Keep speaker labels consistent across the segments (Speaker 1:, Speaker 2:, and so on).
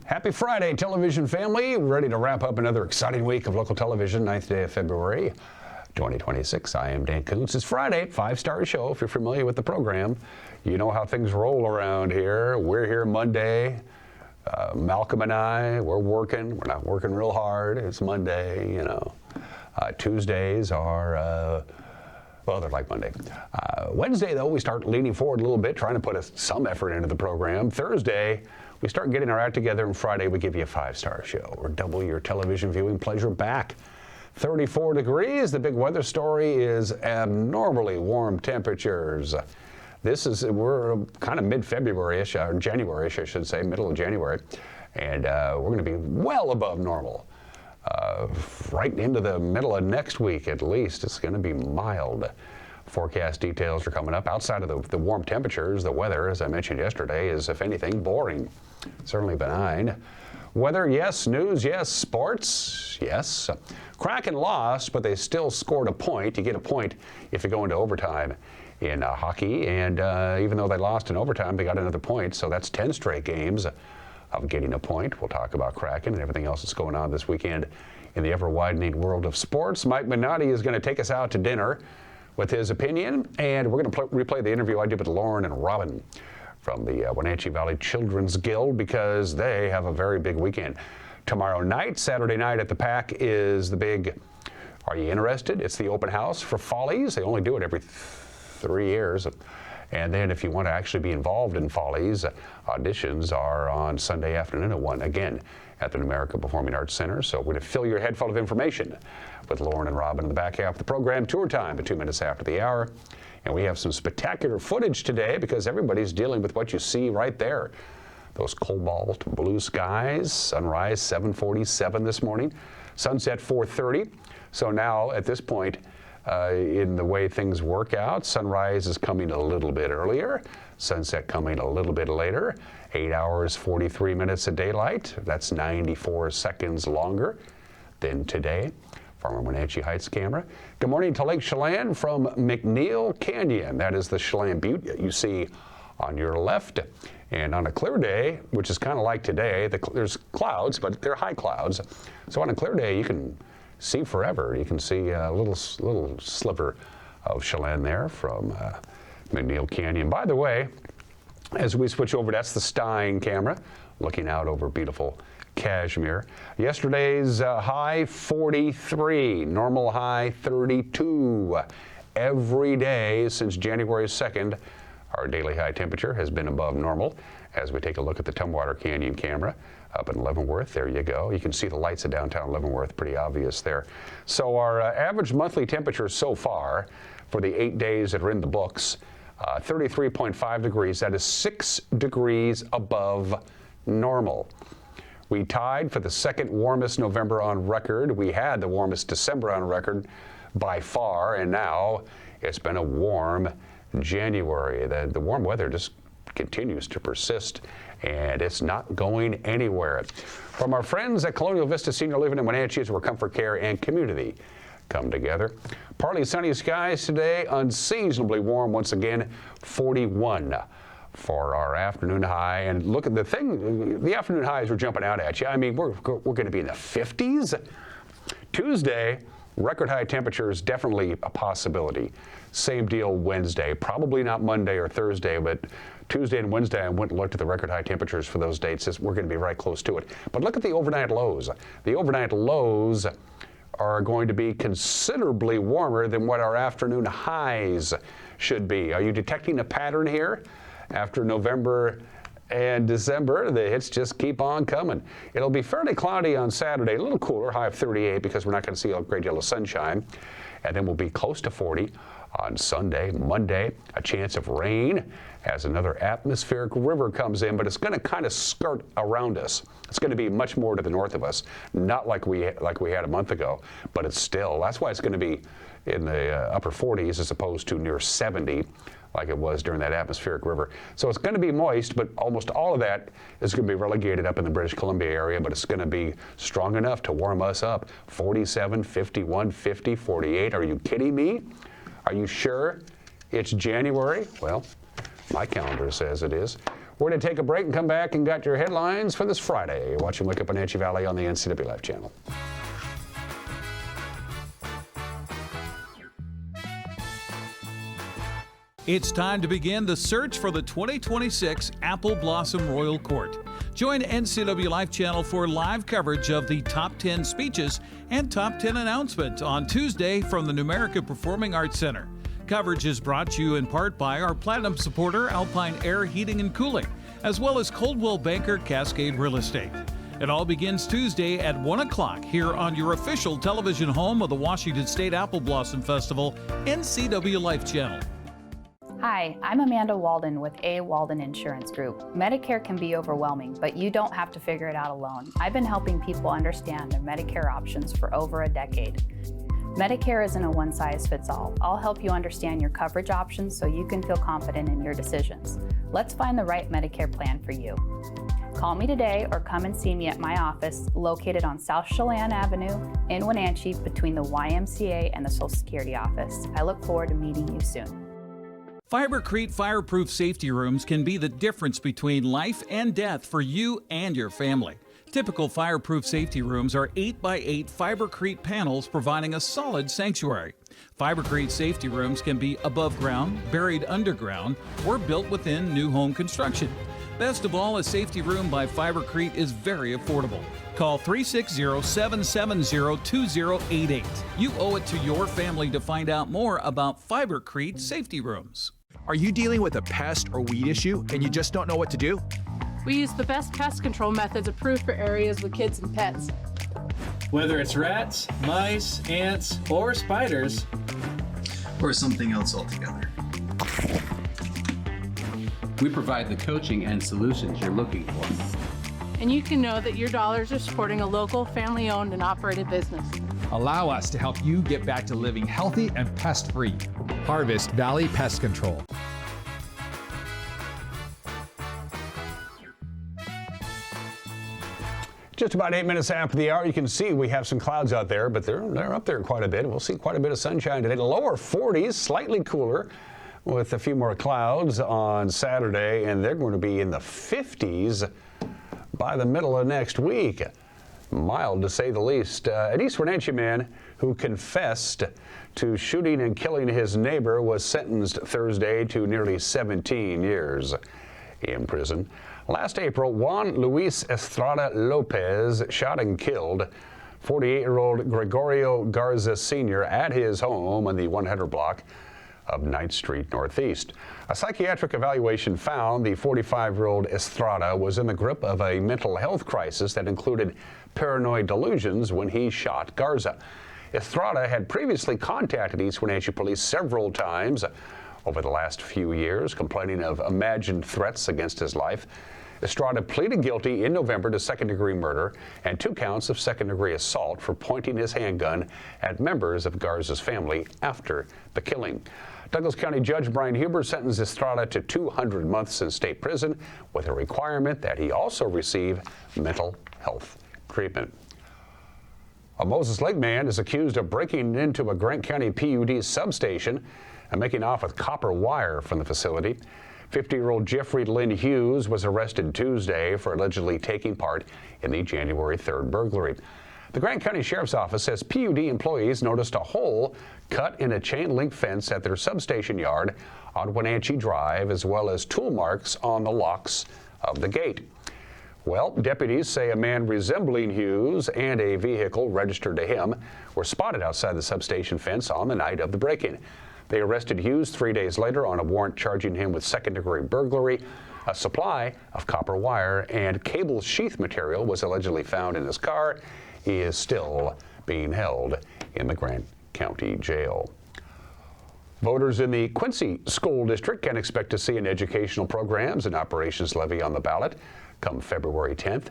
Speaker 1: Happy Friday, television family. We're ready to wrap up another exciting week of local television, 9th day of February, 2026. I am Dan Kuntz. It's Friday, 5-star show. If you're familiar with the program, you know how things roll around here. We're here Monday. Malcolm and I, we're working. We're not working real hard. It's Monday, you know. Tuesdays are, well, they're like Monday. Wednesday, though, we start leaning forward a little bit, trying to put some effort into the program. Thursday, we start getting our act together, and Friday, we give you a 5-star show. We're double your television viewing pleasure back. 34 degrees. The big weather story is abnormally warm temperatures. We're kind of mid-February-ish, or January-ish, I should say, middle of January, and we're going to be well above normal. Right into the middle of next week, at least. It's going to be mild. Forecast details are coming up. Outside of the warm temperatures, the weather, as I mentioned yesterday, is, if anything, boring. Certainly benign. Weather, yes. News, yes. Sports, yes. Kraken lost, but they still scored a point. You get a point if you go into overtime in hockey. And even though they lost in overtime, they got another point. So that's 10 straight games of getting a point. We'll talk about Kraken and everything else that's going on this weekend in the ever-widening world of sports. Mike Minotti is going to take us out to dinner with his opinion, and we're going to replay the interview I did with Lauren and Robin from the Wenatchee Valley Children's Guild, because they have a very big weekend. Tomorrow night, Saturday night at the PAC, is the big, are you interested? It's the open house for Follies. They only do it every 3 years. And then if you want to actually be involved in Follies, auditions are on Sunday afternoon at 1, again, at the Numerica Performing Arts Center. So we're going to fill your head full of information with Lauren and Robin in the back half of the program. Tour time at 2 minutes after the hour. And we have some spectacular footage today, because everybody's dealing with what you see right there. Those cobalt blue skies. Sunrise 7:47 this morning. Sunset 4:30. So now at this point, in the way things work out, sunrise is coming a little bit earlier, sunset coming a little bit later. 8 hours, 43 minutes of daylight. That's 94 seconds longer than today. From our Wenatchee Heights camera. Good morning to Lake Chelan from McNeil Canyon. That is the Chelan Butte you see on your left. And on a clear day, which is kind of like today, there's clouds, but they're high clouds. So on a clear day, you can see forever. You can see a little sliver of Chelan there from McNeil Canyon. By the way, as we switch over, that's the Stein camera looking out over beautiful Kashmir. Yesterday's high 43, normal high 32. Every day since January 2nd, our daily high temperature has been above normal. As we take a look at the Tumwater Canyon camera up in Leavenworth, there you go. You can see the lights of downtown Leavenworth, pretty obvious there. So our average monthly temperature so far for the 8 days that are in the books, 33.5 degrees. That is 6 degrees above normal. We tied for the second warmest November on record. We had the warmest December on record by far, and now it's been a warm January. The warm weather just continues to persist, and it's not going anywhere. From our friends at Colonial Vista Senior Living in Wenatchee, is where comfort, care, and community come together. Partly sunny skies today, unseasonably warm once again, 41 for our afternoon high. And look at the afternoon highs are jumping out at you. I mean, we're going to be in the 50s. Tuesday, record high temperatures, definitely a possibility. Same deal Wednesday, probably not Monday or Thursday, but Tuesday and Wednesday, I went and looked at the record high temperatures for those dates. We're going to be right close to it. But look at the overnight lows. The overnight lows are going to be considerably warmer than what our afternoon highs should be. Are you detecting a pattern here? After November and December, the hits just keep on coming. It'll be fairly cloudy on Saturday, a little cooler, high of 38, because we're not going to see a great deal of sunshine. And then we'll be close to 40 on Sunday. Monday, a chance of rain as another atmospheric river comes in, but it's going to kind of skirt around us. It's going to be much more to the north of us, not like we had a month ago, but it's still, that's why it's going to be in the upper 40s as opposed to near 70. Like it was during that atmospheric river. So it's going to be moist, but almost all of that is going to be relegated up in the British Columbia area, but it's going to be strong enough to warm us up. 47, 51, 50, 48. Are you kidding me? Are you sure it's January? Well, my calendar says it is. We're going to take a break and come back and got your headlines for this Friday. You're watching Wake Up Wenatchee Valley on the NCW Life channel.
Speaker 2: It's time to begin the search for the 2026 Apple Blossom Royal Court. Join NCW Life channel for live coverage of the top 10 speeches and top 10 announcement on Tuesday from the Numerica Performing Arts Center. Coverage is brought to you in part by our Platinum supporter, Alpine Air Heating and Cooling, as well as Coldwell Banker Cascade Real Estate. It all begins Tuesday at 1 o'clock here on your official television home of the Washington State Apple Blossom Festival, NCW Life channel.
Speaker 3: Hi, I'm Amanda Walden with A. Walden Insurance Group. Medicare can be overwhelming, but you don't have to figure it out alone. I've been helping people understand their Medicare options for over a decade. Medicare isn't a one-size-fits-all. I'll help you understand your coverage options so you can feel confident in your decisions. Let's find the right Medicare plan for you. Call me today or come and see me at my office located on South Chelan Avenue in Wenatchee between the YMCA and the Social Security office. I look forward to meeting you soon.
Speaker 2: Fibercrete fireproof safety rooms can be the difference between life and death for you and your family. Typical fireproof safety rooms are 8x8 Fibercrete panels providing a solid sanctuary. Fibercrete safety rooms can be above ground, buried underground, or built within new home construction. Best of all, a safety room by Fibercrete is very affordable. Call 360-770-2088. You owe it to your family to find out more about Fibercrete safety rooms.
Speaker 4: Are you dealing with a pest or weed issue and you just don't know what to do?
Speaker 5: We use the best pest control methods approved for areas with kids and pets.
Speaker 6: Whether it's rats, mice, ants, or spiders,
Speaker 7: or something else altogether, we provide the coaching and solutions you're looking for.
Speaker 5: And you can know that your dollars are supporting a local, family-owned and operated business.
Speaker 8: Allow us to help you get back to living healthy and pest-free. Harvest Valley Pest Control.
Speaker 1: Just about 8 minutes after the hour, you can see we have some clouds out there, but they're up there quite a bit. We'll see quite a bit of sunshine today. The lower 40s, slightly cooler, with a few more clouds on Saturday, and they're going to be in the 50s by the middle of next week. Mild, to say the least. An East Wenatchee man who confessed to shooting and killing his neighbor was sentenced Thursday to nearly 17 years in prison. Last April, Juan Luis Estrada Lopez shot and killed 48-year-old Gregorio Garza Sr. at his home on the 100 block of 9th Street Northeast. A psychiatric evaluation found the 45-year-old Estrada was in the grip of a mental health crisis that included paranoid delusions when he shot Garza. Estrada had previously contacted East Wenatchee police several times over the last few years, complaining of imagined threats against his life. Estrada pleaded guilty in November to second-degree murder and 2 counts of second-degree assault for pointing his handgun at members of Garza's family after the killing. Douglas County Judge Brian Huber sentenced Estrada to 200 months in state prison with a requirement that he also receive mental health treatment. A Moses Lake man is accused of breaking into a Grant County PUD substation and making off with copper wire from the facility. 50-year-old Jeffrey Lynn Hughes was arrested Tuesday for allegedly taking part in the January 3rd burglary. The Grant County Sheriff's Office says PUD employees noticed a hole cut in a chain-link fence at their substation yard on Wenatchee Drive, as well as tool marks on the locks of the gate. Well, deputies say a man resembling Hughes and a vehicle registered to him were spotted outside the substation fence on the night of the break-in. They arrested Hughes 3 days later on a warrant charging him with second-degree burglary. A supply of copper wire and cable sheath material was allegedly found in his car. He is still being held in the Grant County Jail. Voters in the Quincy School District can expect to see an educational programs and operations levy on the ballot come February 10th.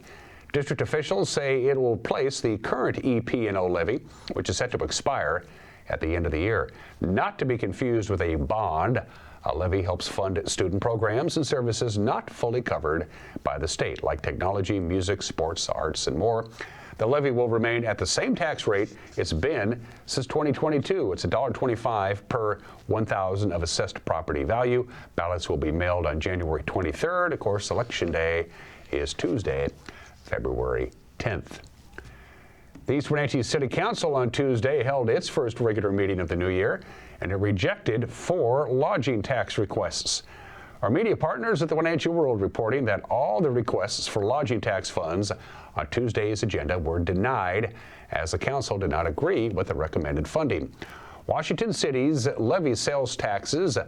Speaker 1: District officials say it will place the current EP&O levy, which is set to expire at the end of the year. Not to be confused with a bond. A levy helps fund student programs and services not fully covered by the state, like technology, music, sports, arts, and more. The levy will remain at the same tax rate it's been since 2022. It's $1.25 per 1,000 of assessed property value. Ballots will be mailed on January 23rd. Of course, Election Day is Tuesday, February 10th. The East Wenatchee City Council on Tuesday held its first regular meeting of the new year, and it rejected 4 lodging tax requests. Our media partners at the Wenatchee World reporting that all the requests for lodging tax funds on Tuesday's agenda were denied, as the council did not agree with the recommended funding. Washington City's levy sales taxes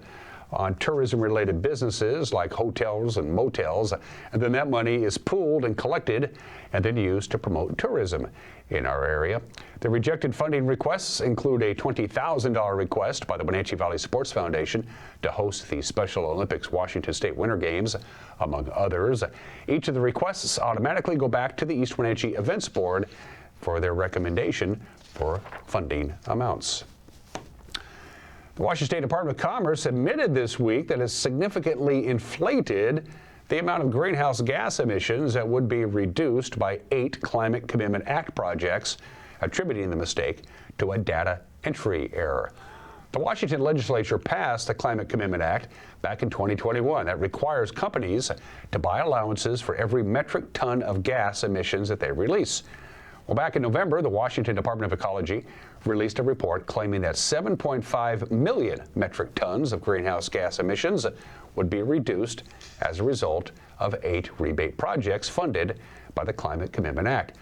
Speaker 1: on tourism-related businesses like hotels and motels, and then that money is pooled and collected and then used to promote tourism in our area. The rejected funding requests include a $20,000 request by the Wenatchee Valley Sports Foundation to host the Special Olympics Washington State Winter Games, among others. Each of the requests automatically go back to the East Wenatchee Events Board for their recommendation for funding amounts. The Washington State Department of Commerce admitted this week that it significantly inflated the amount of greenhouse gas emissions that would be reduced by 8 Climate Commitment Act projects, attributing the mistake to a data entry error. The Washington legislature passed the Climate Commitment Act back in 2021 that requires companies to buy allowances for every metric ton of gas emissions that they release. Well, back in November, the Washington Department of Ecology released a report claiming that 7.5 million metric tons of greenhouse gas emissions would be reduced as a result of 8 rebate projects funded by the Climate Commitment Act.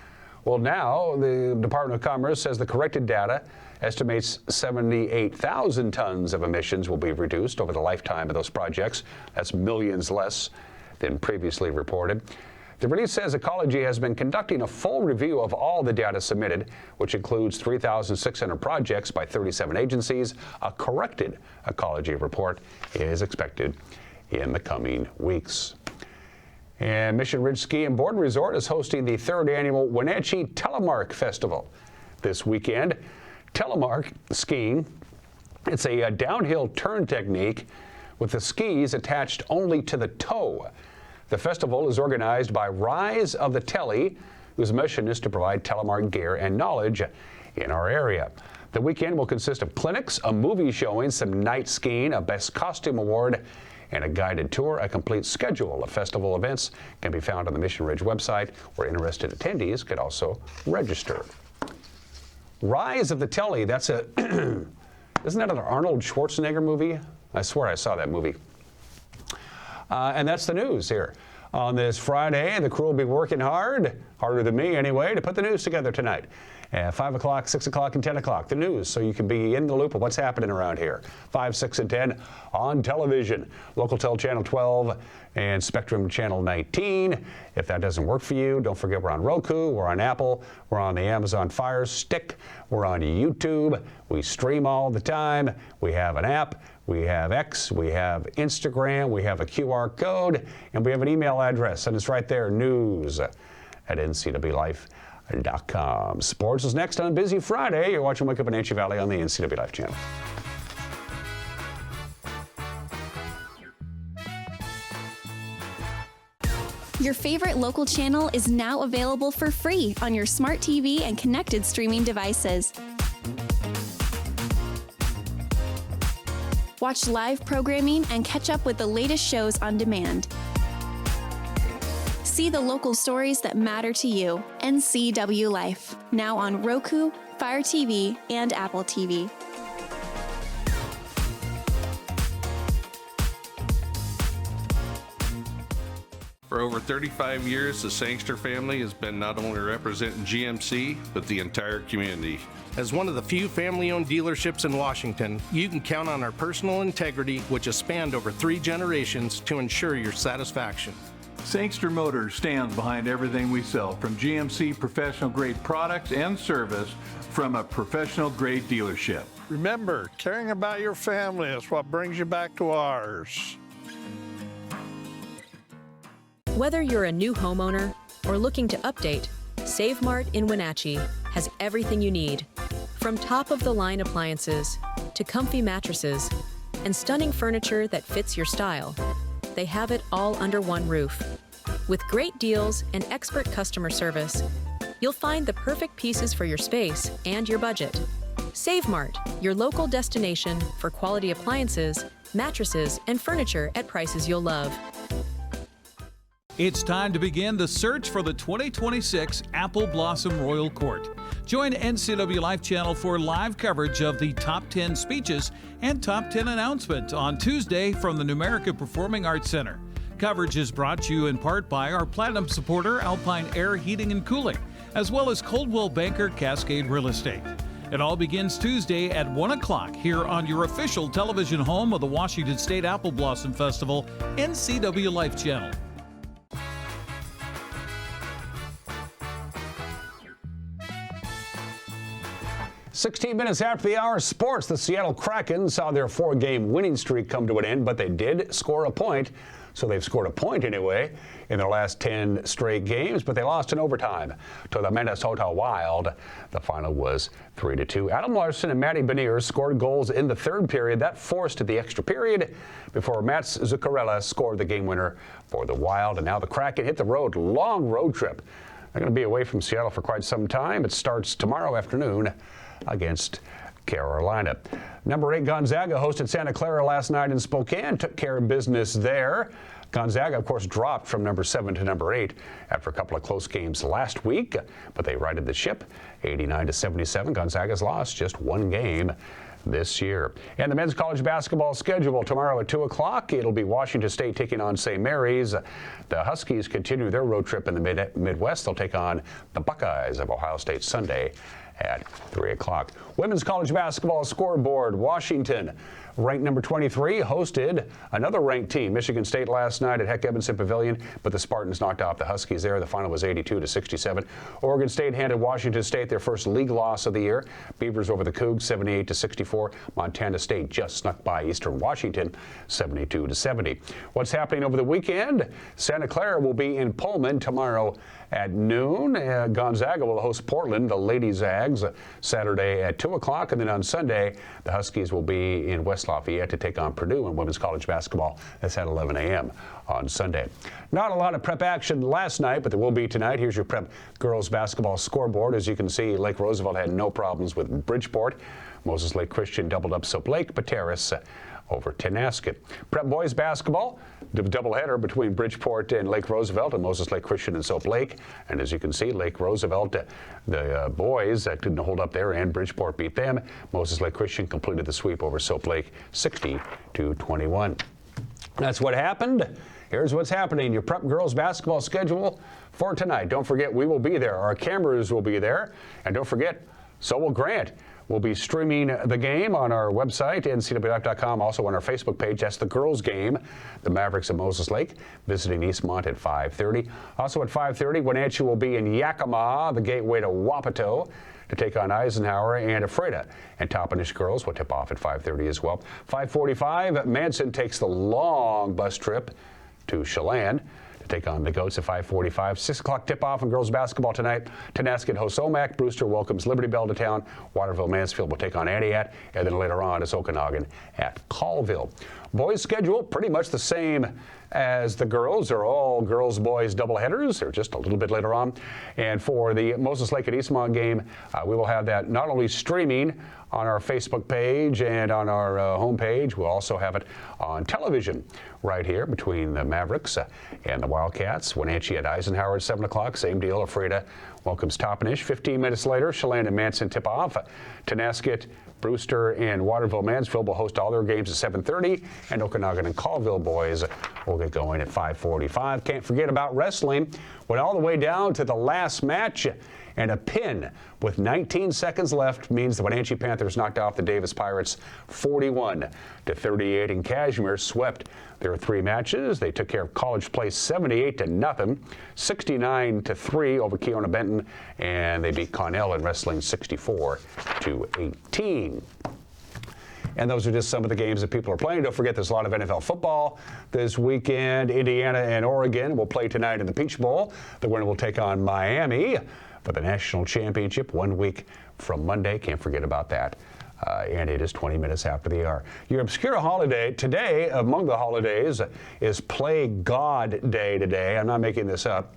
Speaker 1: Well, now the Department of Commerce says the corrected data estimates 78,000 tons of emissions will be reduced over the lifetime of those projects. That's millions less than previously reported. The release says Ecology has been conducting a full review of all the data submitted, which includes 3,600 projects by 37 agencies. A corrected Ecology report is expected in the coming weeks. And Mission Ridge Ski and Board Resort is hosting the 3rd annual Wenatchee Telemark Festival this weekend. Telemark skiing, it's a downhill turn technique with the skis attached only to the toe. The festival is organized by Rise of the Telly, whose mission is to provide telemark gear and knowledge in our area. The weekend will consist of clinics, a movie showing, some night skiing, a Best Costume Award, and a guided tour. A complete schedule of festival events can be found on the Mission Ridge website, where interested attendees could also register. Rise of the Telly, that's a, isn't that an Arnold Schwarzenegger movie? I swear I saw that movie. And that's the news here. On this Friday, the crew will be working hard, harder than me anyway, to put the news together tonight. At 5 o'clock, 6 o'clock, and 10 o'clock, the news, so you can be in the loop of what's happening around here. 5, 6, and 10 on television. Local Tel Channel 12 and Spectrum Channel 19. If that doesn't work for you, don't forget we're on Roku, we're on Apple, we're on the Amazon Fire Stick, we're on YouTube. We stream all the time. We have an app. We have X, we have Instagram, we have a QR code, and we have an email address, and it's right there, news@ncwlife.com. Sports is next on a busy Friday. You're watching Wake Up Wenatchee Valley on the NCW Life channel.
Speaker 9: Your favorite local channel is now available for free on your smart TV and connected streaming devices. Watch live programming and catch up with the latest shows on demand. See the local stories that matter to you. NCW Life, now on Roku, Fire TV, and Apple TV.
Speaker 10: For over 35 years, the Sangster family has been not only representing GMC, but the entire community.
Speaker 11: As one of the few family-owned dealerships in Washington, you can count on our personal integrity, which has spanned over 3 generations, to ensure your satisfaction.
Speaker 12: Sangster Motors stands behind everything we sell, from GMC professional-grade products and service from a professional-grade dealership.
Speaker 13: Remember, caring about your family is what brings you back to ours.
Speaker 14: Whether you're a new homeowner or looking to update, Save Mart in Wenatchee has everything you need. From top-of-the-line appliances to comfy mattresses and stunning furniture that fits your style, they have it all under one roof. With great deals and expert customer service, you'll find the perfect pieces for your space and your budget. Save Mart, your local destination for quality appliances, mattresses, and furniture at prices you'll love.
Speaker 2: It's time to begin the search for the 2026 Apple Blossom Royal Court. Join NCW Life Channel for live coverage of the top 10 speeches and top 10 announcement on Tuesday from the Numerica Performing Arts Center. Coverage is brought to you in part by our Platinum supporter, Alpine Air Heating and Cooling, as well as Coldwell Banker Cascade Real Estate. It all begins Tuesday at 1 o'clock here on your official television home of the Washington State Apple Blossom Festival, NCW Life Channel.
Speaker 1: "16 minutes after the hour, sports. The Seattle Kraken saw their 4-game winning streak come to an end, but they did score a point. So they've scored a point anyway in their last 10 straight games, but they lost in overtime to the Minnesota Wild. The final was 3-2. Adam Larson and Matty Beniers scored goals in the third period. That forced the extra period before Mats Zuccarello scored the game winner for the Wild. And now the Kraken hit the road. Long road trip. They're going to be away from Seattle for quite some time. It starts tomorrow afternoon against Carolina. Number 8 Gonzaga hosted Santa Clara last night in Spokane, took care of business there. Gonzaga, of course, dropped from number 7 to number 8 after a couple of close games last week, but they righted the ship 89-77. Gonzaga's lost just one game this year. And the men's college basketball schedule tomorrow at 2 o'clock. It'll be Washington State taking on St. Mary's. The Huskies continue their road trip in the Midwest. They'll take on the Buckeyes of Ohio State Sunday at 3 o'clock. Women's college basketball scoreboard. Washington, ranked number 23, hosted another ranked team, Michigan State, last night at Heck Evanson Pavilion, but the Spartans knocked off the Huskies there. The final was 82-67. Oregon State handed Washington State their first league loss of the year. Beavers over the Cougs 78-64. Montana State just snuck by Eastern Washington 72-70. What's happening over the weekend? Santa Clara will be in Pullman tomorrow at noon. Gonzaga will host Portland, the Lady Zags, Saturday at 2 o'clock. And then on Sunday, the Huskies will be in West Lafayette to take on Purdue in women's college basketball. That's at 11 a.m. on Sunday. Not a lot of prep action last night, but there will be tonight. Here's your prep girls basketball scoreboard. As you can see, Lake Roosevelt had no problems with Bridgeport. Moses Lake Christian doubled up Soap Lake, but Terrace over Tenasket. Prep boys basketball, the doubleheader between Bridgeport and Lake Roosevelt, and Moses Lake Christian and Soap Lake. And as you can see, Lake Roosevelt, the boys couldn't hold up there, and Bridgeport beat them. Moses Lake Christian completed the sweep over Soap Lake 60-21. That's what happened. Here's what's happening. Your prep girls basketball schedule for tonight. Don't forget, we will be there. Our cameras will be there. And don't forget, so will Grant. We'll be streaming the game on our website, ncwlife.com, also on our Facebook page. That's the girls' game, the Mavericks of Moses Lake, visiting Eastmont at 5:30. Also at 5:30, Wenatchee will be in Yakima, the gateway to Wapato, to take on Eisenhower, and Ephrata and Toppenish girls will tip off at 5:30 as well. 5:45, Manson takes the long bus trip to Chelan to take on the Goats at 5:45. 6 o'clock tip-off in girls basketball tonight. Tenasket hosts Omak. Brewster welcomes Liberty Bell to town. Waterville Mansfield will take on Antioch. And then later on is Okanagan at Colville. Boys' schedule pretty much the same as the girls. They're all girls-boys doubleheaders. They're just a little bit later on. And for the Moses Lake at Eastmont game, we will have that not only streaming on our Facebook page and on our homepage, we'll also have it on television right here between the Mavericks and the Wildcats. Wenatchee at Eisenhower at 7 o'clock. Same deal. Ephrata welcomes Toppenish. 15 minutes later, Chelan and Manson tip off. Tenasket, Brewster, and Waterville Mansfield will host all their games at 7:30, and Okanagan and Colville boys will get going at 5:45. Can't forget about wrestling. Went all the way down to the last match, and a pin with 19 seconds left means the Wenatchee Panthers knocked off the Davis Pirates 41-38, and Cashmere swept their 3 matches. They took care of College Place 78-0, 69-3 over Keona Benton, and they beat Connell in wrestling 64-18. And those are just some of the games that people are playing. Don't forget, there's a lot of NFL football this weekend. Indiana and Oregon will play tonight in the Peach Bowl. The winner will take on Miami for the national championship 1 week from Monday. Can't forget about that. And it is 20 minutes after the hour. Your obscure holiday today, among the holidays, is Play God Day today. I'm not making this up.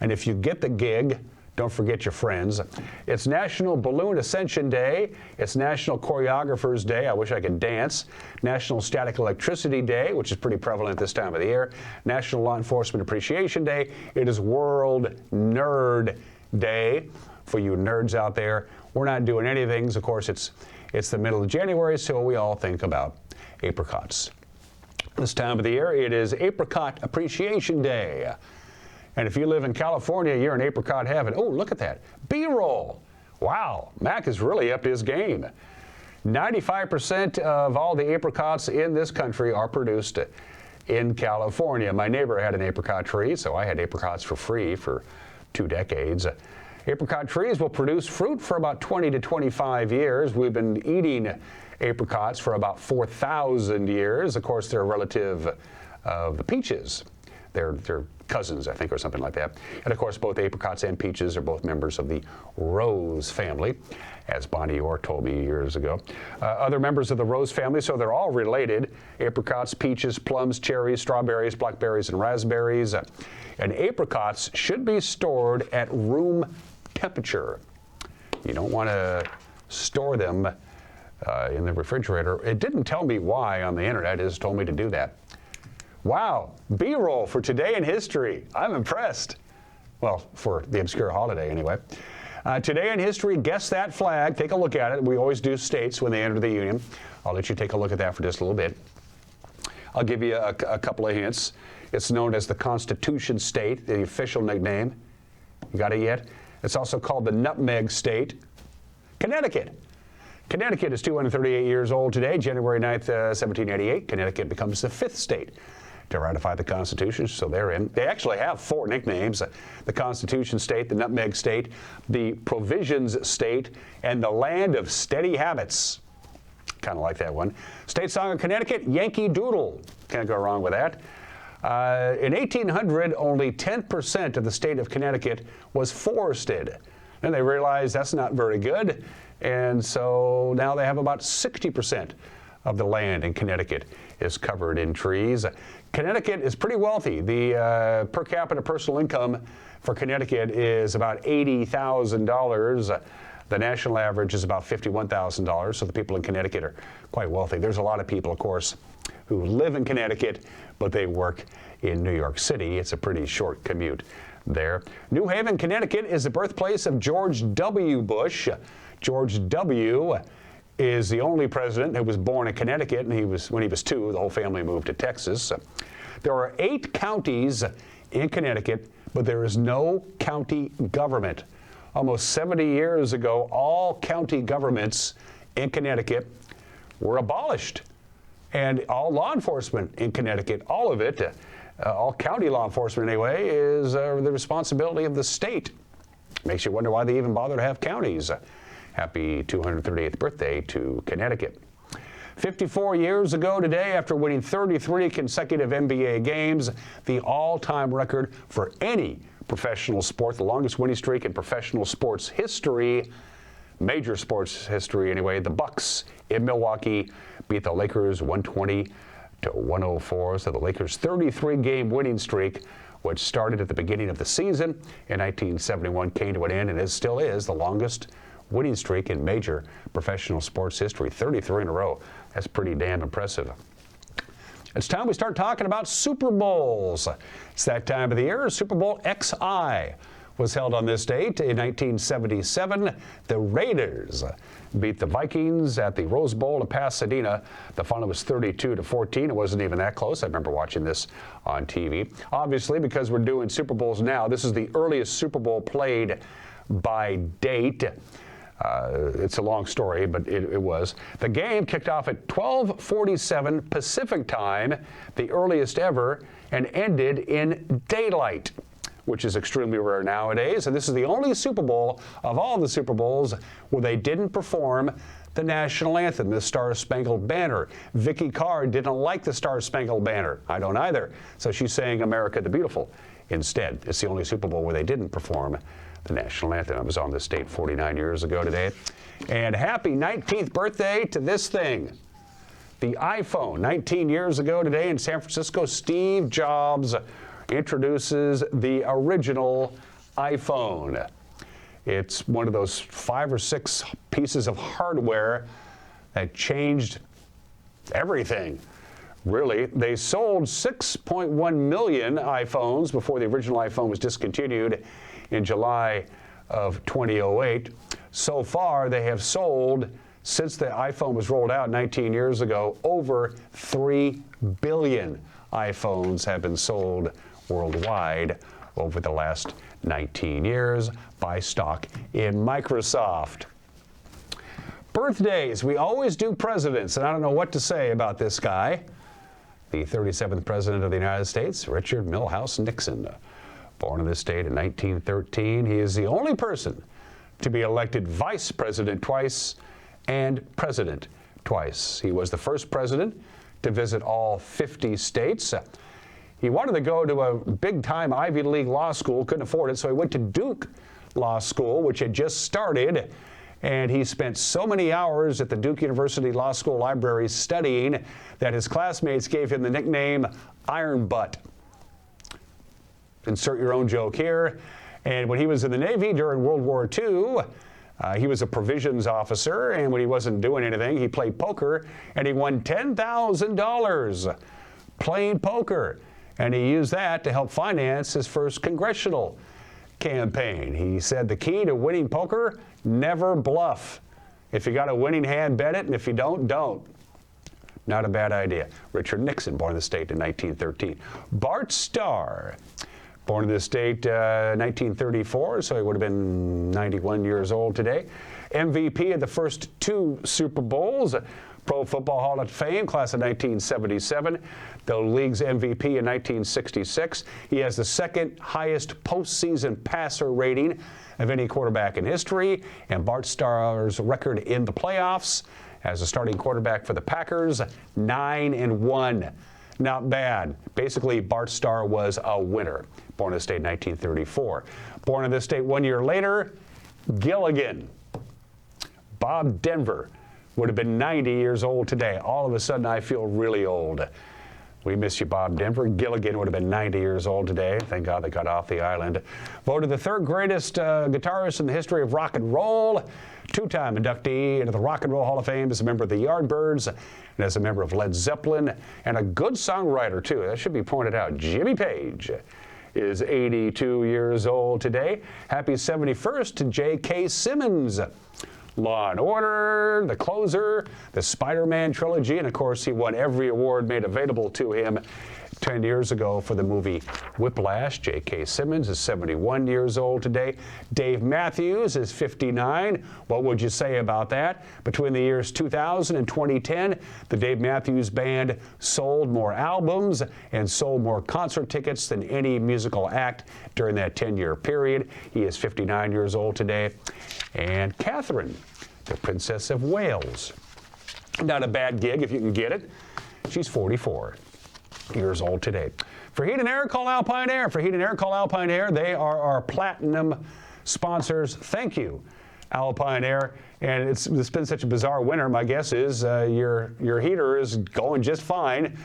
Speaker 1: And if you get the gig Don't forget your friends. It's National Balloon Ascension Day. It's National Choreographers Day. I wish I could dance. National Static Electricity Day, which is pretty prevalent this time of the year. National Law Enforcement Appreciation Day. It is World Nerd Day for you nerds out there. We're not doing anything. Of course, it's the middle of January, so we all think about apricots. This time of the year, it is Apricot Appreciation Day. And if you live in California, you're in apricot heaven. Oh, look at that. B-roll. Wow, Mac is really upped his game. 95% of all the apricots in this country are produced in California. My neighbor had an apricot tree, so I had apricots for free for 2 decades. Apricot trees will produce fruit for about 20 to 25 years. We've been eating apricots for about 4,000 years. Of course, they're a relative of the peaches. They're cousins, I think, or something like that. And of course, both apricots and peaches are both members of the rose family, as Bonnie Orr told me years ago. Other members of the rose family, so they're all related: apricots, peaches, plums, cherries, strawberries, blackberries, and raspberries. And apricots should be stored at room temperature. You don't want to store them in the refrigerator. It didn't tell me why on the internet. It just told me to do that. Wow, B-roll for today in history. I'm impressed. Well, for the obscure holiday anyway. Today in history, guess that flag. Take a look at it. We always do states when they enter the Union. I'll let you take a look at that for just a little bit. I'll give you a couple of hints. It's known as the Constitution State, the official nickname. You got it yet? It's also called the Nutmeg State. Connecticut. Connecticut is 238 years old today. January 9th, 1788. Connecticut becomes the 5th state to ratify the Constitution, so they're in. They actually have 4 nicknames: the Constitution State, the Nutmeg State, the Provisions State, and the Land of Steady Habits. Kind of like that one. State song of Connecticut, Yankee Doodle. Can't go wrong with that. In 1800, only 10% of the state of Connecticut was forested. Then they realized that's not very good, and so now they have about 60% of the land in Connecticut is covered in trees. Connecticut is pretty wealthy. The per capita personal income for Connecticut is about $80,000. The national average is about $51,000, so the people in Connecticut are quite wealthy. There's a lot of people, of course, who live in Connecticut, but they work in New York City. It's a pretty short commute there. New Haven, Connecticut is the birthplace of George W. Bush. George W. is the only president who was born in Connecticut, and when he was 2, the whole family moved to Texas. There are 8 counties in Connecticut, but there is no county government. Almost 70 years ago, all county governments in Connecticut were abolished. And all law enforcement in Connecticut, all of it, all county law enforcement anyway, is the responsibility of the state. Makes you wonder why they even bother to have counties. Happy 238th birthday to Connecticut. 54 years ago today, after winning 33 consecutive NBA games, the all-time record for any professional sport, the longest winning streak in professional sports history, major sports history anyway, the Bucks in Milwaukee beat the Lakers 120-104. So the Lakers' 33-game winning streak, which started at the beginning of the season in 1971, came to an end, and it still is the longest winning streak in major professional sports history. 33 in a row. That's pretty damn impressive. It's time we start talking about Super Bowls. It's that time of the year. Super Bowl XI was held on this date in 1977. The Raiders beat the Vikings at the Rose Bowl in Pasadena. The final was 32-14. It wasn't even that close. I remember watching this on TV. Obviously, because we're doing Super Bowls now, this is the earliest Super Bowl played by date. It's a long story, but it was. The game kicked off at 12:47 Pacific time, the earliest ever, and ended in daylight, which is extremely rare nowadays. And this is the only Super Bowl of all the Super Bowls where they didn't perform the national anthem, the Star-Spangled Banner. Vicky Carr didn't like the Star-Spangled Banner. I don't either. So she sang America the Beautiful instead. It's the only Super Bowl where they didn't perform the national anthem. I was on this date 49 years ago today. And happy 19th birthday to this thing. The iPhone. 19 years ago today in San Francisco, Steve Jobs introduces the original iPhone. It's one of those 5 or 6 pieces of hardware that changed everything. Really, they sold 6.1 million iPhones before the original iPhone was discontinued in July of 2008. So far, they have sold, since the iPhone was rolled out 19 years ago, over 3 billion iPhones have been sold worldwide over the last 19 years by stock in Microsoft. Birthdays. We always do presidents, and I don't know what to say about this guy. The 37th President of the United States, Richard Milhous Nixon. Born in this state in 1913, he is the only person to be elected Vice President twice and President twice. He was the first president to visit all 50 states. He wanted to go to a big-time Ivy League law school, couldn't afford it, so he went to Duke Law School, which had just started. And he spent so many hours at the Duke University Law School library studying that his classmates gave him the nickname Iron Butt. Insert your own joke here. And when he was in the Navy during World War II, he was a provisions officer, and when he wasn't doing anything, he played poker, and he won $10,000 playing poker. And he used that to help finance his first congressional campaign. He said the key to winning poker, never bluff. If you got a winning hand, bet it, and if you don't, don't. Not a bad idea. Richard Nixon, born in the state in 1913. Bart Starr, born in the state 1934, so he would have been 91 years old today. MVP of the first 2 Super Bowls. Pro Football Hall of Fame, class of 1977, the league's MVP in 1966. He has the second highest postseason passer rating of any quarterback in history, and Bart Starr's record in the playoffs as a starting quarterback for the Packers, 9-1. Not bad. Basically, Bart Starr was a winner. Born in the state in 1934. Born in this state 1 year later, Gilligan. Bob Denver would have been 90 years old today. All of a sudden, I feel really old. We miss you, Bob Denver. Gilligan would have been 90 years old today. Thank God they got off the island. Voted the 3rd greatest guitarist in the history of rock and roll. 2-time inductee into the Rock and Roll Hall of Fame as a member of the Yardbirds and as a member of Led Zeppelin. And a good songwriter, too. That should be pointed out. Jimmy Page is 82 years old today. Happy 71st to J.K. Simmons. Law and Order, The Closer, the Spider-Man trilogy, and of course he won every award made available to him 10 years ago for the movie Whiplash. J.K. Simmons is 71 years old today. Dave Matthews is 59. What would you say about that? Between the years 2000 and 2010, the Dave Matthews Band sold more albums and sold more concert tickets than any musical act during that 10-year period. He is 59 years old today. And Catherine, the Princess of Wales. Not a bad gig if you can get it. She's 44 years old today. For heat and air, call Alpine Air. For heat and air, call Alpine Air. They are our platinum sponsors. Thank you, Alpine Air. And it's been such a bizarre winter. My guess is your heater is going just fine.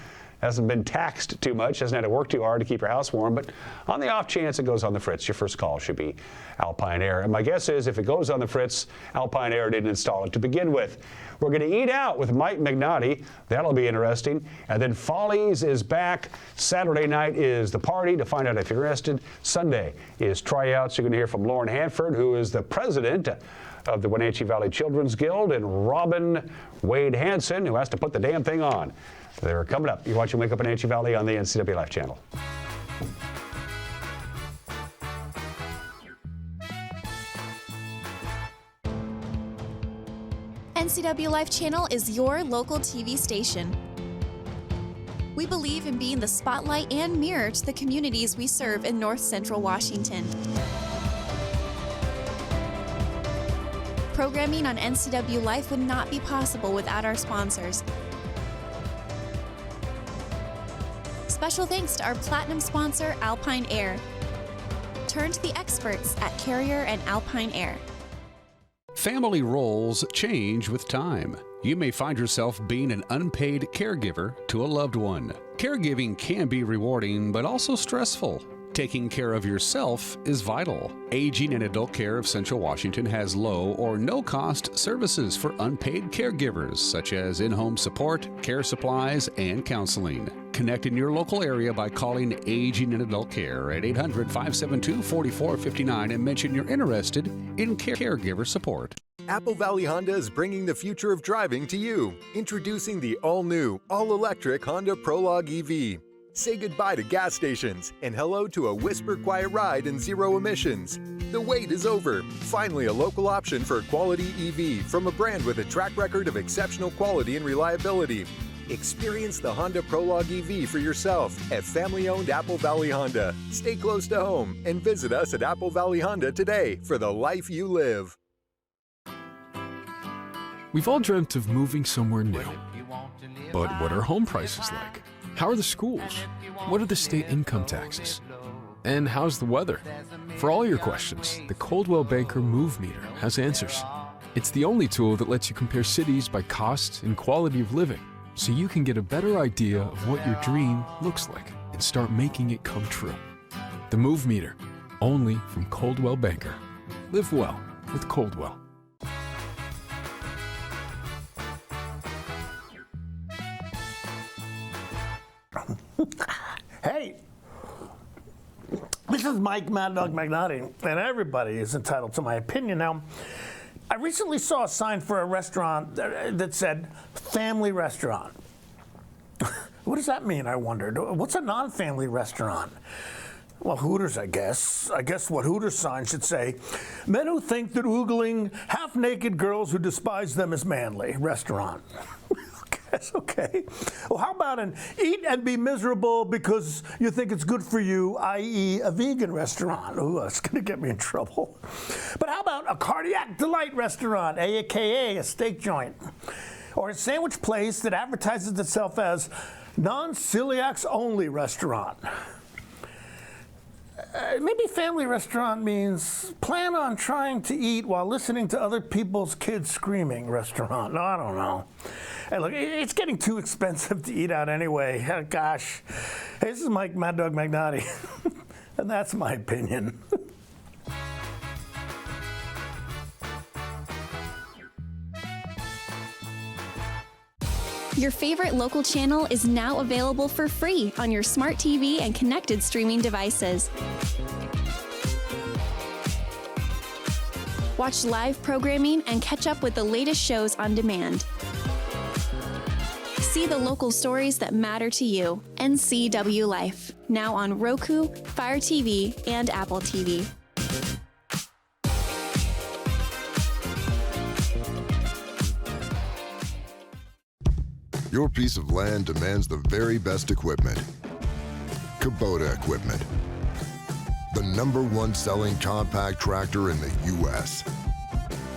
Speaker 1: Hasn't been taxed too much, hasn't had to work too hard to keep your house warm, but on the off chance it goes on the fritz, your first call should be Alpine Air. And my guess is if it goes on the fritz, Alpine Air didn't install it to begin with. We're going to eat out with Mike Magnotti. That'll be interesting. And then Follies is back. Saturday night is the party to find out if you're interested. Sunday is tryouts. You're going to hear from Lauren Hanford, who is the president of the Wenatchee Valley Children's Guild, and Robin Wade Hansen, who has to put the damn thing on. They're coming up. You're watching Wake Up Wenatchee Valley on the NCW Life channel.
Speaker 9: NCW Life channel is your local TV station. We believe in being the spotlight and mirror to the communities we serve in North Central Washington. Programming on NCW Life would not be possible without our sponsors. Special thanks to our platinum sponsor, Alpine Air. Turn to the experts at Carrier and Alpine Air.
Speaker 1: Family roles change with time. You may find yourself being an unpaid caregiver to a loved one. Caregiving can be rewarding, but also stressful. Taking care of yourself is vital. Aging and Adult Care of Central Washington has low or no cost services for unpaid caregivers, such as in-home support, care supplies, and counseling. Connect in your local area by calling Aging and Adult Care at 800-572-4459 and mention you're interested in caregiver support.
Speaker 15: Apple Valley Honda is bringing the future of driving to you. Introducing the all-new, all-electric Honda Prologue EV. Say goodbye to gas stations and hello to a whisper-quiet ride and zero emissions. The wait is over. Finally, a local option for a quality EV from a brand with a track record of exceptional quality and reliability. Experience the Honda Prologue EV for yourself at family-owned Apple Valley Honda. Stay close to home and visit us at Apple Valley Honda today for the life you live.
Speaker 16: We've all dreamt of moving somewhere new. But what are home prices like? How are the schools? What are the state income taxes? And how's the weather? For all your questions, the Coldwell Banker Move Meter has answers. It's the only tool that lets you compare cities by cost and quality of living, so you can get a better idea of what your dream looks like and start making it come true. The Move Meter, only from Coldwell Banker. Live well with Coldwell.
Speaker 13: Hey, this is Mike Mad Dog Magnotti, and everybody is entitled to my opinion. Now, I recently saw a sign for a restaurant that said family restaurant. What does that mean, I wondered? What's a non-family restaurant? Well, Hooters, I guess. I guess what Hooters sign should say, men who think that oogling half-naked girls who despise them is manly restaurant. That's okay. Well, how about an eat and be miserable because you think it's good for you, i.e. a vegan restaurant? Ooh, that's going to get me in trouble. But how about a cardiac delight restaurant, a.k.a. a steak joint? Or a sandwich place that advertises itself as non-celiacs only restaurant? Maybe family restaurant means plan on trying to eat while listening to other people's kids screaming restaurant. No, I don't know. Hey, look, it's getting too expensive to eat out anyway. Oh, gosh. Hey, this is Mike Mad Dog Magnotti, and that's my opinion.
Speaker 9: Your favorite local channel is now available for free on your smart TV and connected streaming devices. Watch live programming and catch up with the latest shows on demand. See the local stories that matter to you. NCW Life, now on Roku, Fire TV, and Apple TV.
Speaker 17: Your piece of land demands the very best equipment. Kubota equipment. The #1 selling compact tractor in the U.S.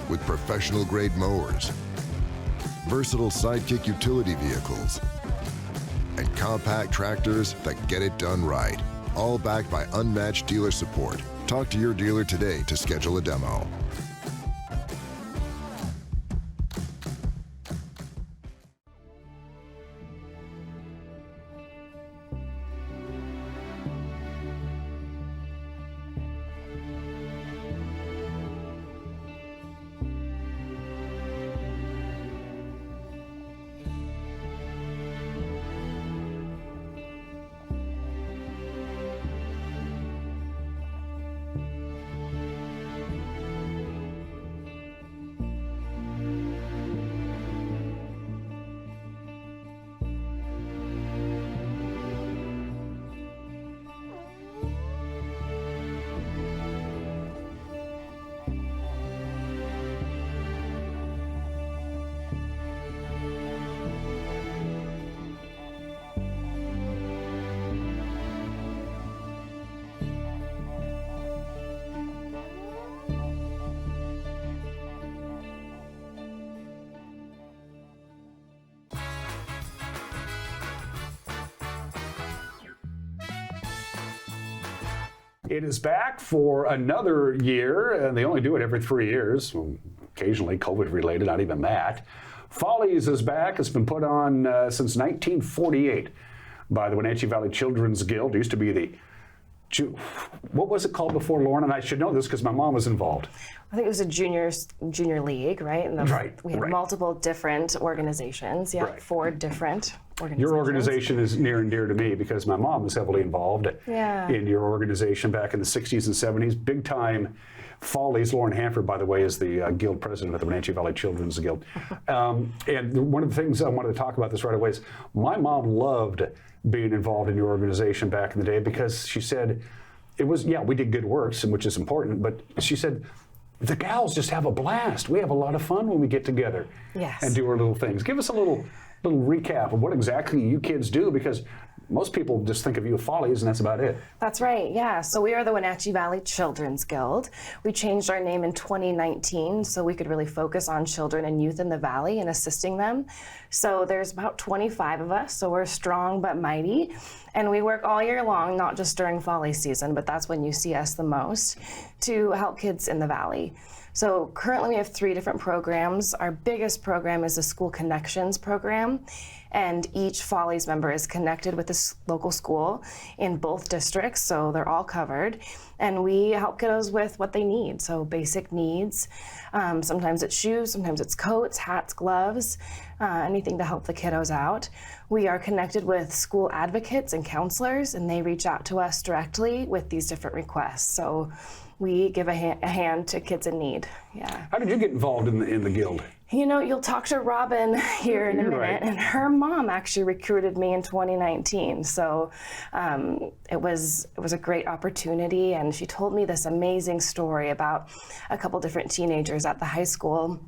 Speaker 17: With professional grade mowers, versatile sidekick utility vehicles, and compact tractors that get it done right. All backed by unmatched dealer support. Talk to your dealer today to schedule a demo.
Speaker 1: It is back for another year, and they only do it every 3 years, occasionally COVID-related, not even that. Follies is back. It's been put on since 1948 by the Wenatchee Valley Children's Guild. It used to be the what was it called before, Lauren? And I should know this because my mom was involved.
Speaker 18: I think it was a junior league, right? And we have multiple different organizations. Yeah, 4 different organizations.
Speaker 1: Your organization is near and dear to me because my mom was heavily involved in your organization back in the 60s and 70s. Big time Follies. Lauren Hanford, by the way, is the guild president of the Wenatchee Valley Children's Guild. And one of the things I wanted to talk about this right away is my mom loved being involved in your organization back in the day because she said it was, we did good works, which is important, but she said, the gals just have a blast. We have a lot of fun when we get together and do our little things. Give us a little recap of what exactly you kids do, because most people just think of you as Follies and that's about it.
Speaker 18: That's right, yeah. So we are the Wenatchee Valley Children's Guild. We changed our name in 2019 so we could really focus on children and youth in the valley and assisting them. So there's about 25 of us, so we're strong but mighty. And we work all year long, not just during Follies season, but that's when you see us the most, to help kids in the valley. So currently we have 3 different programs. Our biggest program is the School Connections program, and each Follies member is connected with this local school in both districts, so they're all covered. And we help kiddos with what they need, so basic needs. Sometimes it's shoes, sometimes it's coats, hats, gloves, anything to help the kiddos out. We are connected with school advocates and counselors, and they reach out to us directly with these different requests. So we give a hand to kids in need. Yeah.
Speaker 1: How did you get involved in the guild?
Speaker 18: You know, you'll talk to Robin here in a minute, and her mom actually recruited me in 2019. So it was a great opportunity, and she told me this amazing story about a couple different teenagers at the high school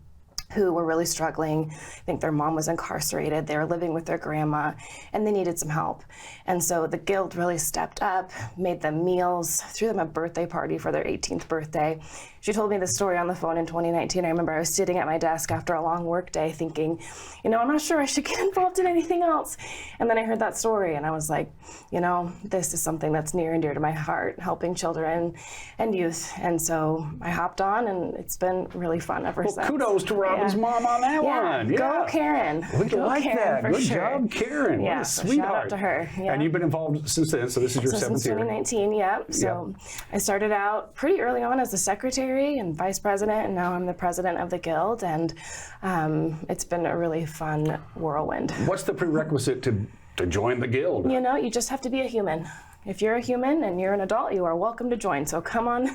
Speaker 18: who were really struggling. I think their mom was incarcerated, they were living with their grandma, and they needed some help. And so the guild really stepped up, made them meals, threw them a birthday party for their 18th birthday. She told me the story on the phone in 2019. I remember I was sitting at my desk after a long work day thinking, I'm not sure I should get involved in anything else. And then I heard that story and I was like, this is something that's near and dear to my heart, helping children and youth. And so I hopped on and it's been really fun ever since.
Speaker 1: Kudos to Robin's mom on that one. Yeah.
Speaker 18: Go Karen.
Speaker 1: We
Speaker 18: Go
Speaker 1: like
Speaker 18: Karen,
Speaker 1: that. Good
Speaker 18: sure.
Speaker 1: job, Karen.
Speaker 18: Yeah,
Speaker 1: What a sweetheart.
Speaker 18: Shout out to her. Yeah.
Speaker 1: And you've been involved since then, so this is your 7th
Speaker 18: Since
Speaker 1: year.
Speaker 18: 2019, yeah. So I started out pretty early on as the secretary and vice president, and now I'm the president of the guild, and it's been a really fun whirlwind.
Speaker 1: What's the prerequisite to join the guild?
Speaker 18: You just have to be a human. If you're a human and you're an adult, you are welcome to join. So come on,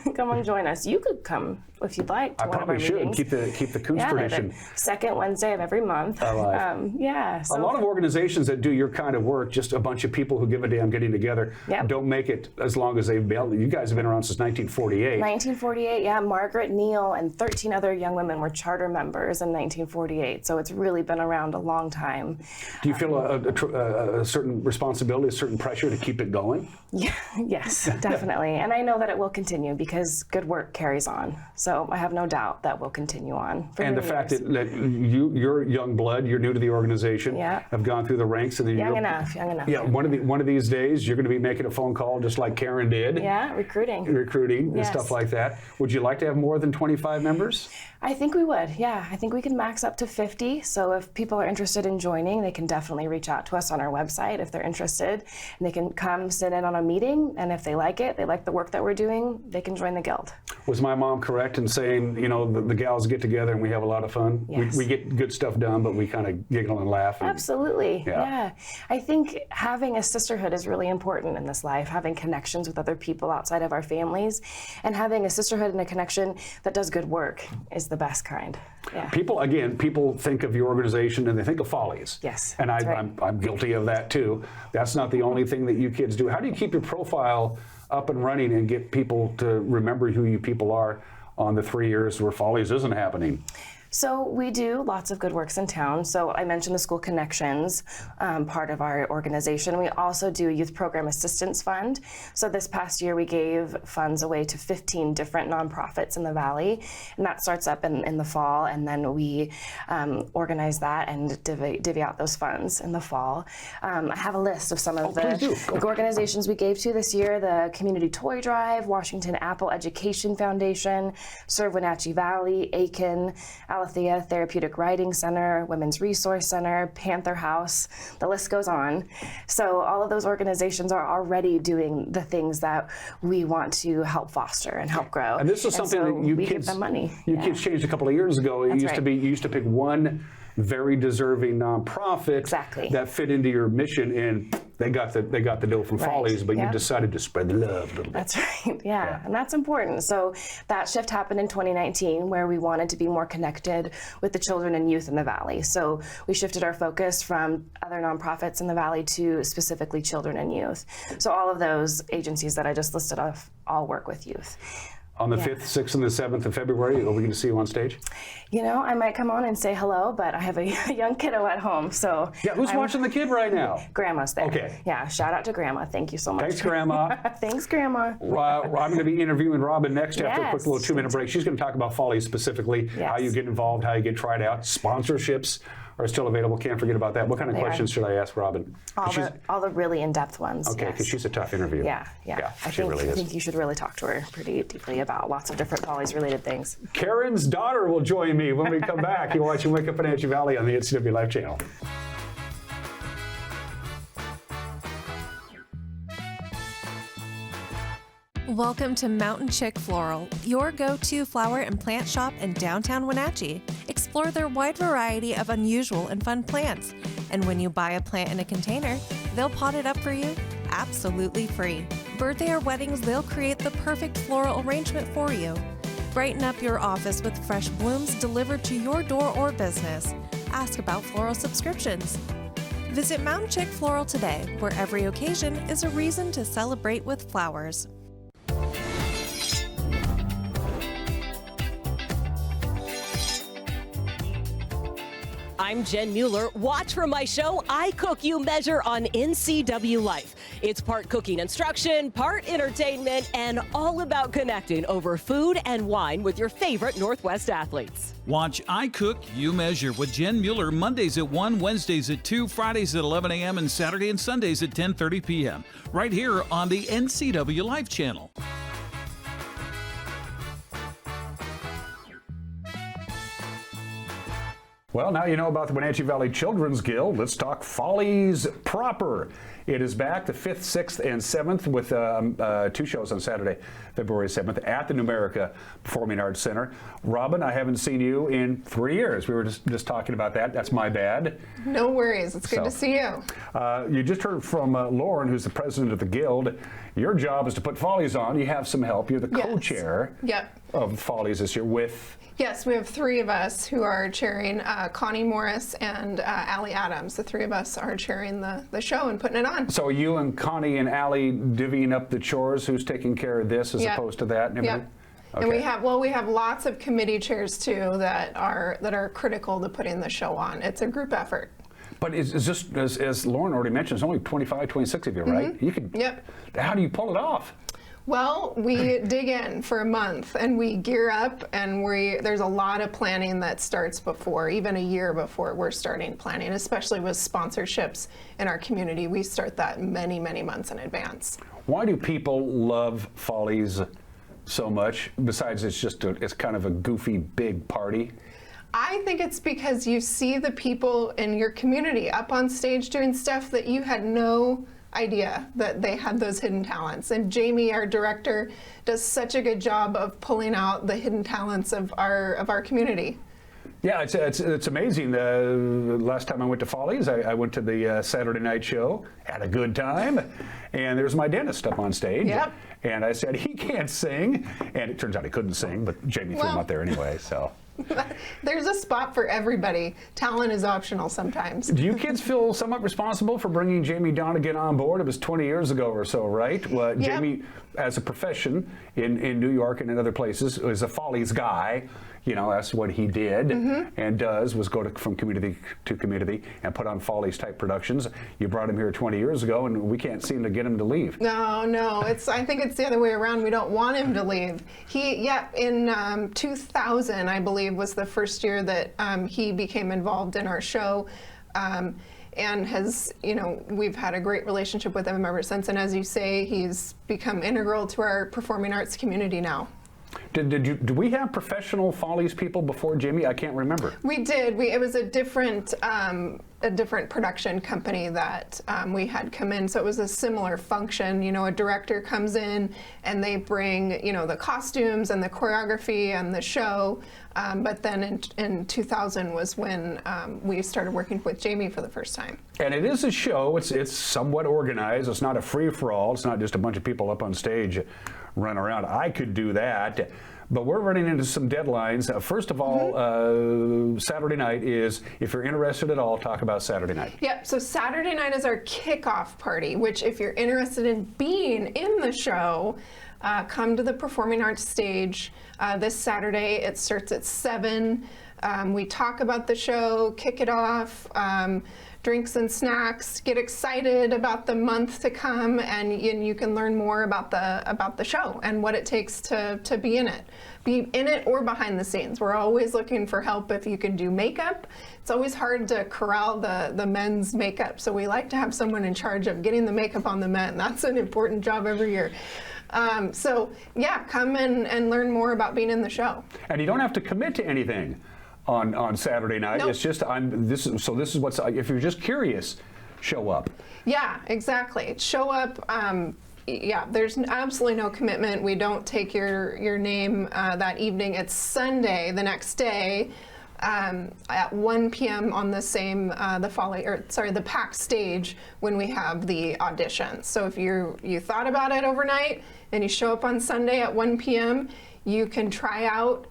Speaker 18: join us. You could come if you'd like to one of our meetings.
Speaker 1: Keep the Kuntz tradition.
Speaker 18: Second Wednesday of every month.
Speaker 1: So
Speaker 18: a
Speaker 1: lot of organizations that do your kind of work, just a bunch of people who give a damn getting together, don't make it as long as they've been. You guys have been around since 1948.
Speaker 18: 1948, yeah. Margaret, Neal, and 13 other young women were charter members in 1948. So it's really been around a long time.
Speaker 1: Do you feel a certain responsibility, a certain pressure to keep it going?
Speaker 18: Yeah, yes, definitely. And I know that it will continue because good work carries on. So I have no doubt that will continue on for
Speaker 1: And the fact that you're young blood, you're new to the organization, have gone through the ranks. And
Speaker 18: young enough.
Speaker 1: Yeah, one of these days, you're going to be making a phone call just like Karen did.
Speaker 18: Yeah, recruiting
Speaker 1: and stuff like that. Would you like to have more than 25 members?
Speaker 18: I think we would, yeah. I think we can max up to 50. So if people are interested in joining, they can definitely reach out to us on our website if they're interested. And they can come sit in on a meeting, and if they like it, they like the work that we're doing, they can join the guild.
Speaker 1: Was my mom correct in saying, the gals get together and we have a lot of fun?
Speaker 18: Yes.
Speaker 1: We get good stuff done, but we kind of giggle and laugh.
Speaker 18: Absolutely, yeah. I think having a sisterhood is really important in this life, having connections with other people outside of our families, and having a sisterhood and a connection that does good work is the best kind. Yeah.
Speaker 1: People think of your organization and they think of Follies.
Speaker 18: Yes.
Speaker 1: And I'm guilty of that too. That's not the only thing that you kids do. How do you keep your profile up and running and get people to remember who you people are on the 3 years where Follies isn't happening?
Speaker 18: So we do lots of good works in town. So I mentioned the School Connections, part of our organization. We also do a Youth Program Assistance Fund. So this past year we gave funds away to 15 different nonprofits in the Valley. And that starts up in the fall, and then we organize that and divvy out those funds in the fall. I have a list of some of the organizations we gave to this year: the Community Toy Drive, Washington Apple Education Foundation, Serve Wenatchee Valley, Aiken, Alethea Therapeutic Riding Center, Women's Resource Center, Panther House, the list goes on. So all of those organizations are already doing the things that we want to help foster and help grow.
Speaker 1: And this is something that you
Speaker 18: we
Speaker 1: kids,
Speaker 18: give them money.
Speaker 1: You kids changed a couple of years ago. It you used to pick one very deserving nonprofit that fit into your mission, and they got the deal from Follies, but you decided to spread the love a little bit.
Speaker 18: That's right, yeah, and that's important. So that shift happened in 2019, where we wanted to be more connected with the children and youth in the Valley. So we shifted our focus from other nonprofits in the Valley to specifically children and youth. So all of those agencies that I just listed off all work with youth.
Speaker 1: On the 5th, 6th, and the 7th of February, are we going to see you on stage?
Speaker 18: You know, I might come on and say hello, but I have a young kiddo at home, so...
Speaker 1: Yeah, who's watching the kid right now?
Speaker 18: Grandma's there.
Speaker 1: Okay.
Speaker 18: Yeah, shout out to Grandma. Thank you so much.
Speaker 1: Thanks, Grandma.
Speaker 18: Thanks, Grandma.
Speaker 1: I'm going to be interviewing Robin next after a quick little 2-minute break. She's going to talk about Follies specifically, how you get involved, how you get tried out. Sponsorships are still available. Can't forget about that. What kind of questions should I ask Robin?
Speaker 18: All the really in-depth ones.
Speaker 1: Okay, because she's a tough interview.
Speaker 18: Yeah,
Speaker 1: she really is.
Speaker 18: I think you should really talk to her pretty deeply about lots of different Follies-related things.
Speaker 1: Karen's daughter will join me when we come back. You're watching Wake Up Wenatchee Valley on the NCW Live channel.
Speaker 19: Welcome to Mountain Chick Floral, your go-to flower and plant shop in downtown Wenatchee. Explore their wide variety of unusual and fun plants. And when you buy a plant in a container, they'll pot it up for you absolutely free. Birthday or weddings, they'll create the perfect floral arrangement for you. Brighten up your office with fresh blooms delivered to your door or business. Ask about floral subscriptions. Visit Mountain Chick Floral today, where every occasion is a reason to celebrate with flowers.
Speaker 20: I'm Jen Mueller. Watch for my show, I Cook, You Measure on NCW Life. It's part cooking instruction, part entertainment, and all about connecting over food and wine with your favorite Northwest athletes.
Speaker 2: Watch I Cook, You Measure with Jen Mueller Mondays at 1, Wednesdays at 2, Fridays at 11 a.m., and Saturday and Sundays at 10:30 p.m. right here on the NCW Life channel.
Speaker 1: Well, now you know about the Wenatchee Valley Children's Guild. Let's talk Follies proper. It is back the 5th, 6th, and 7th with 2 shows on Saturday, February 7th at the Numerica Performing Arts Center. Robin, I haven't seen you in 3 years. We were just talking about that. That's my bad.
Speaker 21: No worries. It's good to see you.
Speaker 1: You just heard from Lauren, who's the president of the Guild. Your job is to put Follies on. You have some help. You're the co-chair of Follies this year with...
Speaker 21: Yes, we have 3 of us who are chairing, Connie Morris and Allie Adams. The 3 of us are chairing the show and putting it on.
Speaker 1: So you and Connie and Allie divvying up the chores, who's taking care of this as opposed to that? And everything? Okay.
Speaker 21: And we have lots of committee chairs too that are critical to putting the show on. It's a group effort.
Speaker 1: But it's just, as Lauren already mentioned, it's only 25, 26 of you, right? You can. How do you pull it off?
Speaker 21: Well, we dig in for a month and we gear up, and there's a lot of planning that starts before, even a year before we're starting planning, especially with sponsorships in our community. We start that many, many months in advance.
Speaker 1: Why do people love Follies so much, besides it's kind of a goofy big party?
Speaker 21: I think it's because you see the people in your community up on stage doing stuff that you had no idea that they had those hidden talents. And Jamie, our director, does such a good job of pulling out the hidden talents of our community.
Speaker 1: Yeah, it's amazing. Last time I went to Follies, I went to the Saturday night show, had a good time, and there's my dentist up on stage.
Speaker 21: Yep.
Speaker 1: And I said, he can't sing, and it turns out he couldn't sing, but Jamie threw him out there anyway, so.
Speaker 21: There's a spot for everybody. Talent is optional sometimes.
Speaker 1: Do you kids feel somewhat responsible for bringing Jamie Donegan on board? It was 20 years ago or so, right? Well,
Speaker 21: Yep.
Speaker 1: Jamie, as a profession in New York and in other places, is a Follies guy. You know, that's what he did and does, was go from community to community and put on Follies type productions. You brought him here 20 years ago, and we can't seem to get him to leave.
Speaker 21: No, I think it's the other way around. We don't want him to leave. In 2000, I believe, was the first year that he became involved in our show. And has, we've had a great relationship with him ever since. And as you say, he's become integral to our performing arts community now.
Speaker 1: Did we have professional Follies people before Jamie? I can't remember.
Speaker 21: We did. It was a different production company that we had come in, so it was a similar function. You know, a director comes in and they bring, you know, the costumes and the choreography and the show. But then in 2000 was when we started working with Jamie for the first time.
Speaker 1: And it is a show. It's somewhat organized. It's not a free-for-all. It's not just a bunch of people up on stage run around. I could do that. But we're running into some deadlines. First of all, Saturday night is, if you're interested at all, talk about Saturday night.
Speaker 21: Yep, so Saturday night is our kickoff party, which if you're interested in being in the show, come to the Performing Arts stage this Saturday. It starts at 7. We talk about the show, kick it off, drinks and snacks, get excited about the month to come, and you can learn more about the show and what it takes to be in it. Be in it or behind the scenes. We're always looking for help if you can do makeup. It's always hard to corral the men's makeup, so we like to have someone in charge of getting the makeup on the men. That's an important job every year. So yeah, come and learn more about being in the show.
Speaker 1: And you don't have to commit to anything on Saturday night.
Speaker 21: Nope.
Speaker 1: It's just this is what's, if you're just curious, show up.
Speaker 21: Yeah, exactly. Show up. Yeah, there's absolutely no commitment. We don't take your name that evening. It's Sunday, the next day, at 1 p.m. on the same the PAC stage when we have the audition. So if you thought about it overnight and you show up on Sunday at 1 p.m., you can try out.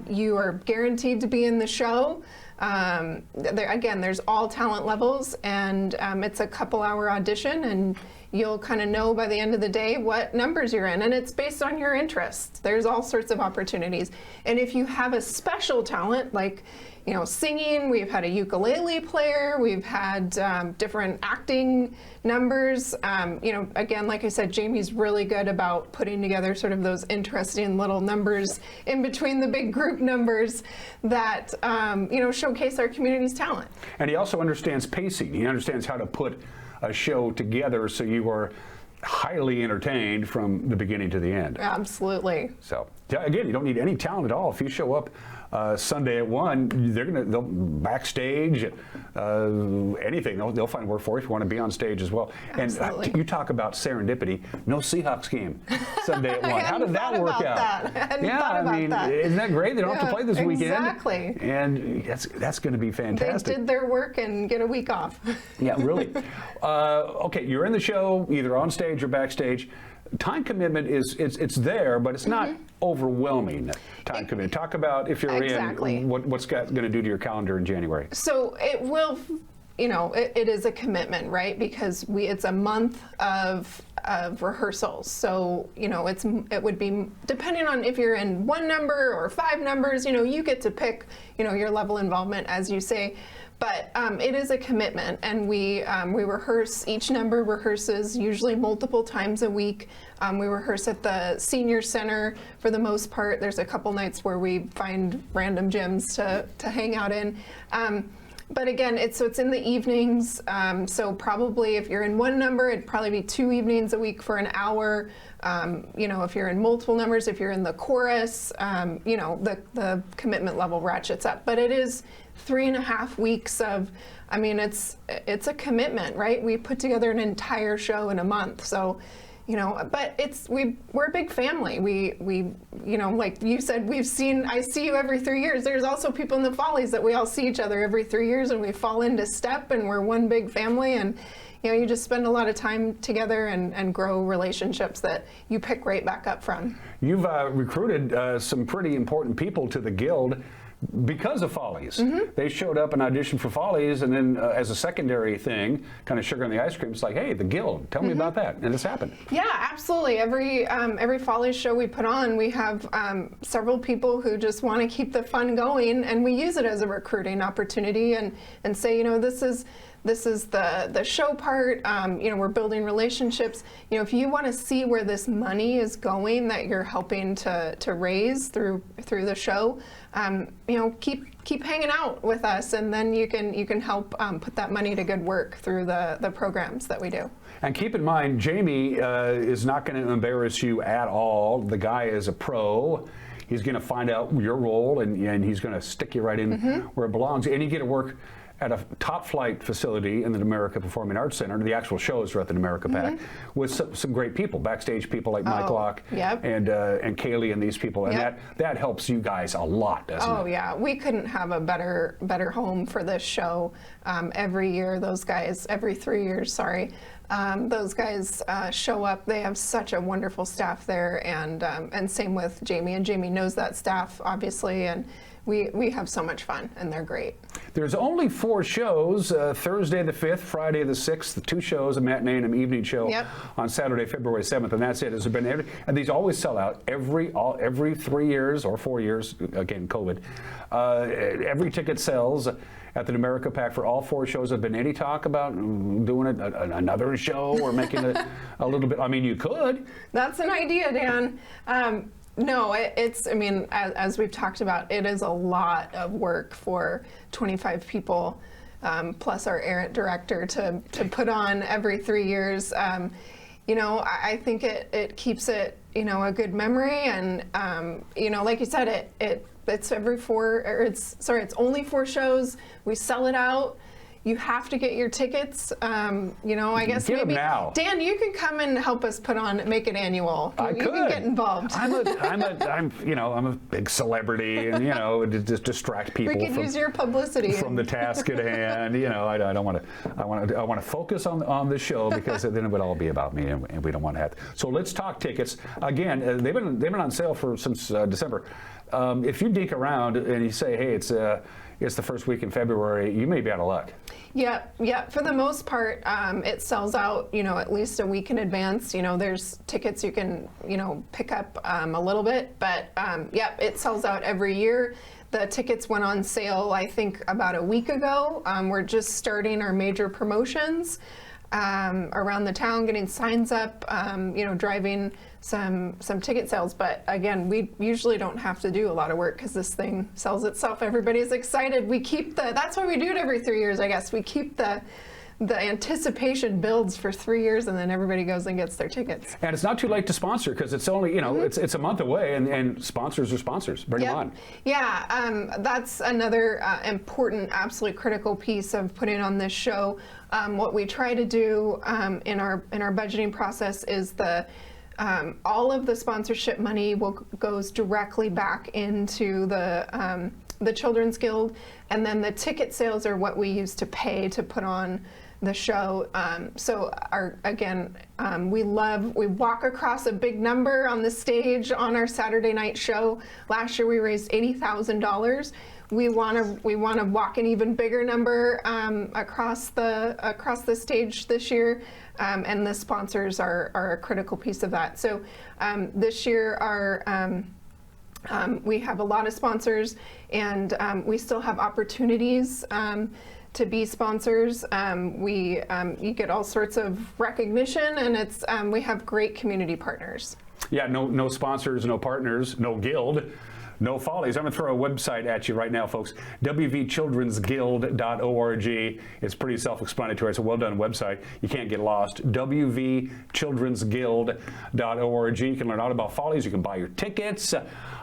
Speaker 21: You are guaranteed to be in the show. Again, there's all talent levels, and it's a couple-hour audition, and you'll kind of know by the end of the day what numbers you're in, and it's based on your interests. There's all sorts of opportunities. And if you have a special talent, like, you know, singing, we've had a ukulele player, we've had different acting numbers. You know, again, like I said, Jamie's really good about putting together sort of those interesting little numbers in between the big group numbers that, you know, showcase our community's talent.
Speaker 1: And he also understands pacing. He understands how to put a show together so you are highly entertained from the beginning to the end.
Speaker 21: Absolutely.
Speaker 1: So again, you don't need any talent at all. If you show up Sunday at 1, they'll backstage, anything. They'll find work for you if you want to be on stage as well.
Speaker 21: Absolutely.
Speaker 1: And you talk about serendipity. No Seahawks game Sunday at 1. How did that work out?
Speaker 21: Yeah,
Speaker 1: I mean, isn't that great? They don't have to play this weekend.
Speaker 21: Exactly.
Speaker 1: And that's going to be fantastic.
Speaker 21: They did their work and get a week off.
Speaker 1: Yeah, really. Okay, you're in the show, either on stage or backstage. Time commitment it's there, but it's not overwhelming time commitment. Talk about if you're in, what's going to do to your calendar in January.
Speaker 21: So it will, you know, it is a commitment, right? Because it's a month of rehearsals. So, you know, it would be, depending on if you're in 1 number or 5 numbers, you know, you get to pick, you know, your level of involvement, as you say. But it is a commitment, and we rehearse. Each number rehearses usually multiple times a week. We rehearse at the senior center for the most part. There's a couple nights where we find random gyms to hang out in. But again, it's in the evenings. So probably if you're in 1 number, it'd probably be 2 evenings a week for an hour. You know, if you're in multiple numbers, if you're in the chorus, you know, the commitment level ratchets up. But it is 3.5 weeks of, I mean, it's a commitment, right? We put together an entire show in a month. So, you know, but we're a big family. We you know, like you said, I see you every 3 years. There's also people in the Follies that we all see each other every 3 years, and we fall into step, and we're one big family. And you know, you just spend a lot of time together and grow relationships that you pick right back up from.
Speaker 1: You've recruited some pretty important people to the Guild because of Follies. They showed up and auditioned for Follies, and then as a secondary thing, kind of sugar on the ice cream, it's like, hey, the Guild, tell me about that. And it's happened.
Speaker 21: Yeah, absolutely. Every Follies show we put on, we have several people who just want to keep the fun going, and we use it as a recruiting opportunity and say, you know, this is the show part. You know, we're building relationships. You know, if you want to see where this money is going that you're helping to raise through the show, you know, keep hanging out with us, and then you can help put that money to good work through the programs that we do.
Speaker 1: And keep in mind, Jamie is not going to embarrass you at all. The guy is a pro. He's going to find out your role, and he's going to stick you right in where it belongs. And you get to work at a top flight facility in the America Performing Arts Center. The actual shows are at the America Pack with some great people, backstage people like Mike Locke and Kaylee and these people. And that helps you guys a lot, doesn't it?
Speaker 21: Oh yeah, we couldn't have a better home for this show. Every year, those guys, every 3 years, sorry, those guys show up. They have such a wonderful staff there, and same with Jamie. And Jamie knows that staff, obviously, and we have so much fun, and they're great.
Speaker 1: There's only 4 shows, Thursday the 5th, Friday the 6th, the 2 shows, a matinee and an evening show on Saturday, February 7th, and that's it. Has there been and these always sell out every 3 years or 4 years, again, COVID. Every ticket sells at the America Pack for all 4 shows. Have been any talk about doing another show or making it a little bit? I mean, you could.
Speaker 21: That's an idea, Dan. No, I mean, as we've talked about, it is a lot of work for 25 people, plus our errant director to put on every 3 years. You know, I think it keeps it, you know, a good memory, and you know, like you said, it's it's only 4 shows. We sell it out. You have to get your tickets. You know, I guess
Speaker 1: Get
Speaker 21: maybe
Speaker 1: them now.
Speaker 21: Dan, you can come and help us make it annual.
Speaker 1: I
Speaker 21: You
Speaker 1: could
Speaker 21: can get involved.
Speaker 1: I'm a big celebrity, and you know, to just distract people.
Speaker 21: We could use your publicity
Speaker 1: from the task at hand. You know, I don't want to. I want to focus on the show, because then it would all be about me, and we don't want to have. So let's talk tickets again. They've been on sale since December. If you deke around and you say, hey, it's the first week in February, you may be out of luck.
Speaker 21: Yeah. For the most part, it sells out, you know, at least a week in advance. You know, there's tickets you can, you know, pick up a little bit, but it sells out every year. The tickets went on sale, I think, about a week ago. We're just starting our major promotions around the town, getting signs up, you know, driving some ticket sales. But again, we usually don't have to do a lot of work because this thing sells itself. Everybody's excited. We keep that's why we do it every 3 years, I guess. We keep the anticipation builds for 3 years, and then everybody goes and gets their tickets.
Speaker 1: And it's not too late to sponsor, because it's only, you know, it's a month away, and sponsors are sponsors. Bring them on.
Speaker 21: Yeah, that's another important, absolutely critical piece of putting on this show. What we try to do in our budgeting process is all of the sponsorship money goes directly back into the Children's Guild, and then the ticket sales are what we use to pay to put on the show. So we walk across a big number on the stage on our Saturday night show. Last year we raised $80,000. We want to walk an even bigger number across the stage this year, and the sponsors are a critical piece of that. So this year we have a lot of sponsors, and we still have opportunities to be sponsors. You get all sorts of recognition, and we have great community partners.
Speaker 1: Yeah, no sponsors, no partners, no guild, no Follies. I'm going to throw a website at you right now, folks. wvchildrensguild.org. It's pretty self-explanatory. It's a well-done website. You can't get lost. wvchildrensguild.org. You can learn all about Follies. You can buy your tickets.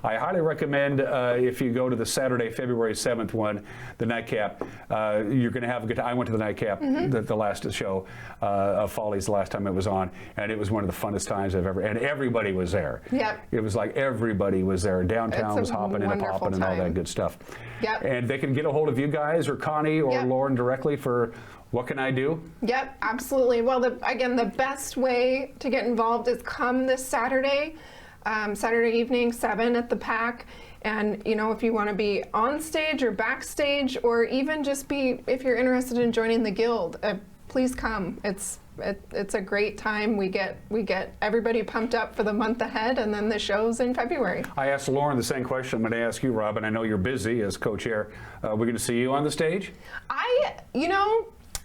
Speaker 1: I highly recommend if you go to the Saturday, February 7th one, the nightcap. You're going to have a good time. I went to the nightcap, the last show of Follies the last time it was on, and it was one of the funnest times I've ever. And everybody was there.
Speaker 21: Yep.
Speaker 1: It was like everybody was there. Downtown was hopping and popping and all that good stuff.
Speaker 21: Yep.
Speaker 1: And they can get a hold of you guys or Connie or Lauren directly for what can I do?
Speaker 21: Yep, absolutely. Well, again, the best way to get involved is come this Saturday. Saturday evening, 7 at the Pack. And, you know, if you want to be on stage or backstage, or even just if you're interested in joining the Guild, please come. It's a great time. We get everybody pumped up for the month ahead, and then the show's in February.
Speaker 1: I asked Lauren the same question I'm going to ask you, Rob, and I know you're busy as co-chair. We're going to see you on the stage?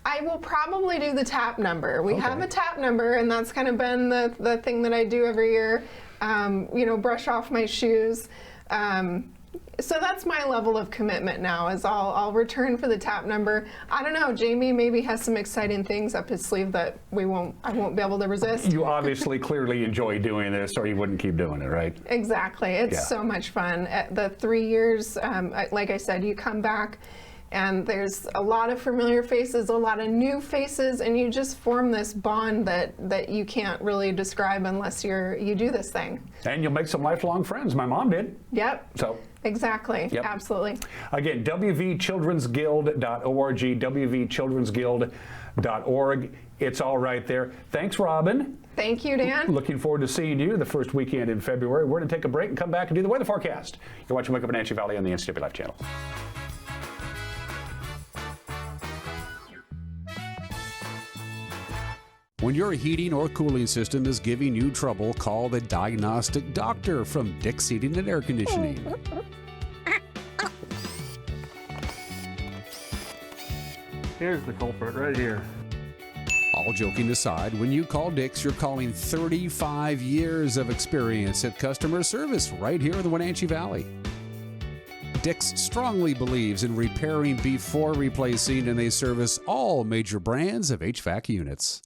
Speaker 21: I will probably do the tap number. We have a tap number, and that's kind of been the thing that I do every year. You know, brush off my shoes. So that's my level of commitment now, is I'll return for the top number. I don't know, Jamie maybe has some exciting things up his sleeve that I won't be able to resist.
Speaker 1: You obviously clearly enjoy doing this, or you wouldn't keep doing it, right?
Speaker 21: Exactly. It's so much fun. At the 3 years, like I said, you come back and there's a lot of familiar faces, a lot of new faces, and you just form this bond that you can't really describe unless you do this thing.
Speaker 1: And you'll make some lifelong friends. My mom did.
Speaker 21: Yep.
Speaker 1: So.
Speaker 21: Exactly.
Speaker 1: Yep.
Speaker 21: Absolutely.
Speaker 1: Again, wvchildrensguild.org, wvchildrensguild.org. It's all right there. Thanks, Robin.
Speaker 21: Thank you, Dan.
Speaker 1: Looking forward to seeing you the first weekend in February. We're going to take a break and come back and do the weather forecast. You're watching Wake Up Wenatchee Valley on the NCW Life channel. When your heating or cooling system is giving you trouble, call the diagnostic doctor from Dick's Heating and Air Conditioning.
Speaker 6: Here's the culprit right here.
Speaker 1: All joking aside, when you call Dick's, you're calling 35 years of experience at customer service right here in the Wenatchee Valley. Dick's strongly believes in repairing before replacing, and they service all major brands of HVAC units.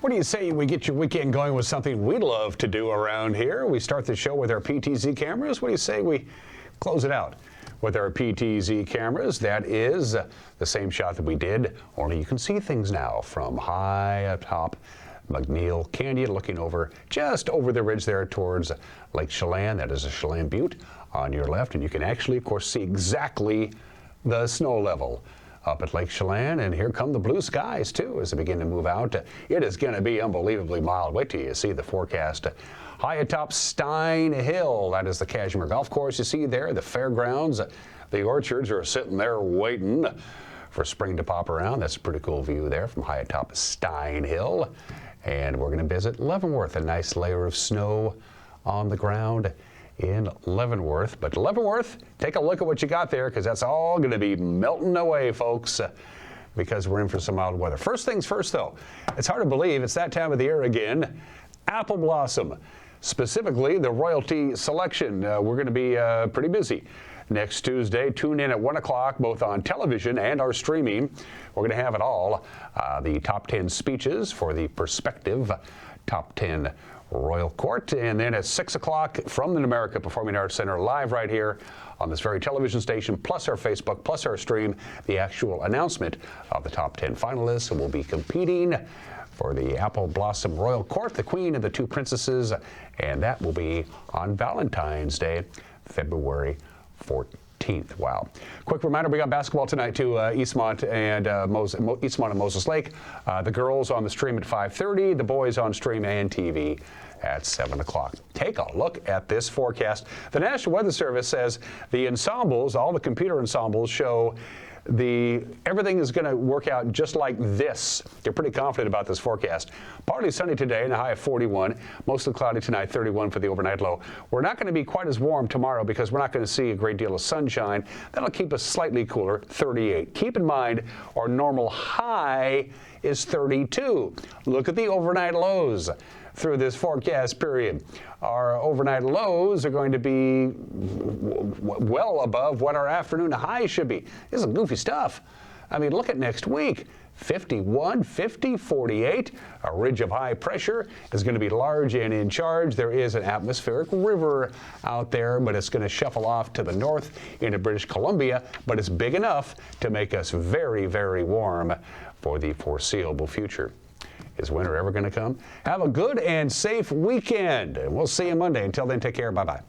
Speaker 1: What do you say we get your weekend going with something we love to do around here? We start the show with our PTZ cameras. What do you say we close it out with our PTZ cameras? That is the same shot that we did, only you can see things now from high atop McNeil Canyon, looking over just over the ridge there towards Lake Chelan. That is a Chelan Butte on your left, and you can actually, of course, see exactly the snow level up at Lake Chelan, and here come the blue skies too as they begin to move out. It is going to be unbelievably mild. Wait till you see the forecast. High atop Stein Hill, that is the Cashmere Golf Course you see there, the fairgrounds, the orchards are sitting there waiting for spring to pop around. That's a pretty cool view there from high atop Stein Hill. And we're going to visit Leavenworth, a nice layer of snow on the ground in Leavenworth. But Leavenworth, take a look at what you got there, because that's all going to be melting away, folks, because we're in for some mild weather. First things first, though, it's hard to believe it's that time of the year again. Apple blossom, specifically the royalty selection. We're going to be pretty busy next Tuesday. Tune in at 1 o'clock, both on television and our streaming. We're going to have it all. The top 10 speeches for the prospective top 10 Royal Court, and then at 6 o'clock from the America Performing Arts Center, live right here on this very television station, plus our Facebook, plus our stream, the actual announcement of the top 10 finalists who will be competing for the Apple Blossom Royal Court, the Queen and the Two Princesses, and that will be on Valentine's Day, February 14th. Wow. Quick reminder, we got basketball tonight too, Eastmont and Moses Lake. The girls on the stream at 5:30, the boys on stream and TV at 7 o'clock. Take a look at this forecast. The National Weather Service says the ensembles, all the computer ensembles, show everything is going to work out just like this. They're pretty confident about this forecast. Partly sunny today and a high of 41. Mostly cloudy tonight, 31 for the overnight low. We're not going to be quite as warm tomorrow because we're not going to see a great deal of sunshine. That'll keep us slightly cooler, 38. Keep in mind our normal high is 32. Look at the overnight lows through this forecast period. Our overnight lows are going to be well above what our afternoon high should be. This is goofy stuff. I mean, look at next week. 51, 50, 48. A ridge of high pressure is going to be large and in charge. There is an atmospheric river out there, but it's going to shuffle off to the north into British Columbia, but it's big enough to make us very, very warm for the foreseeable future. Is winter ever going to come? Have a good and safe weekend. We'll see you Monday. Until then, take care. Bye-bye.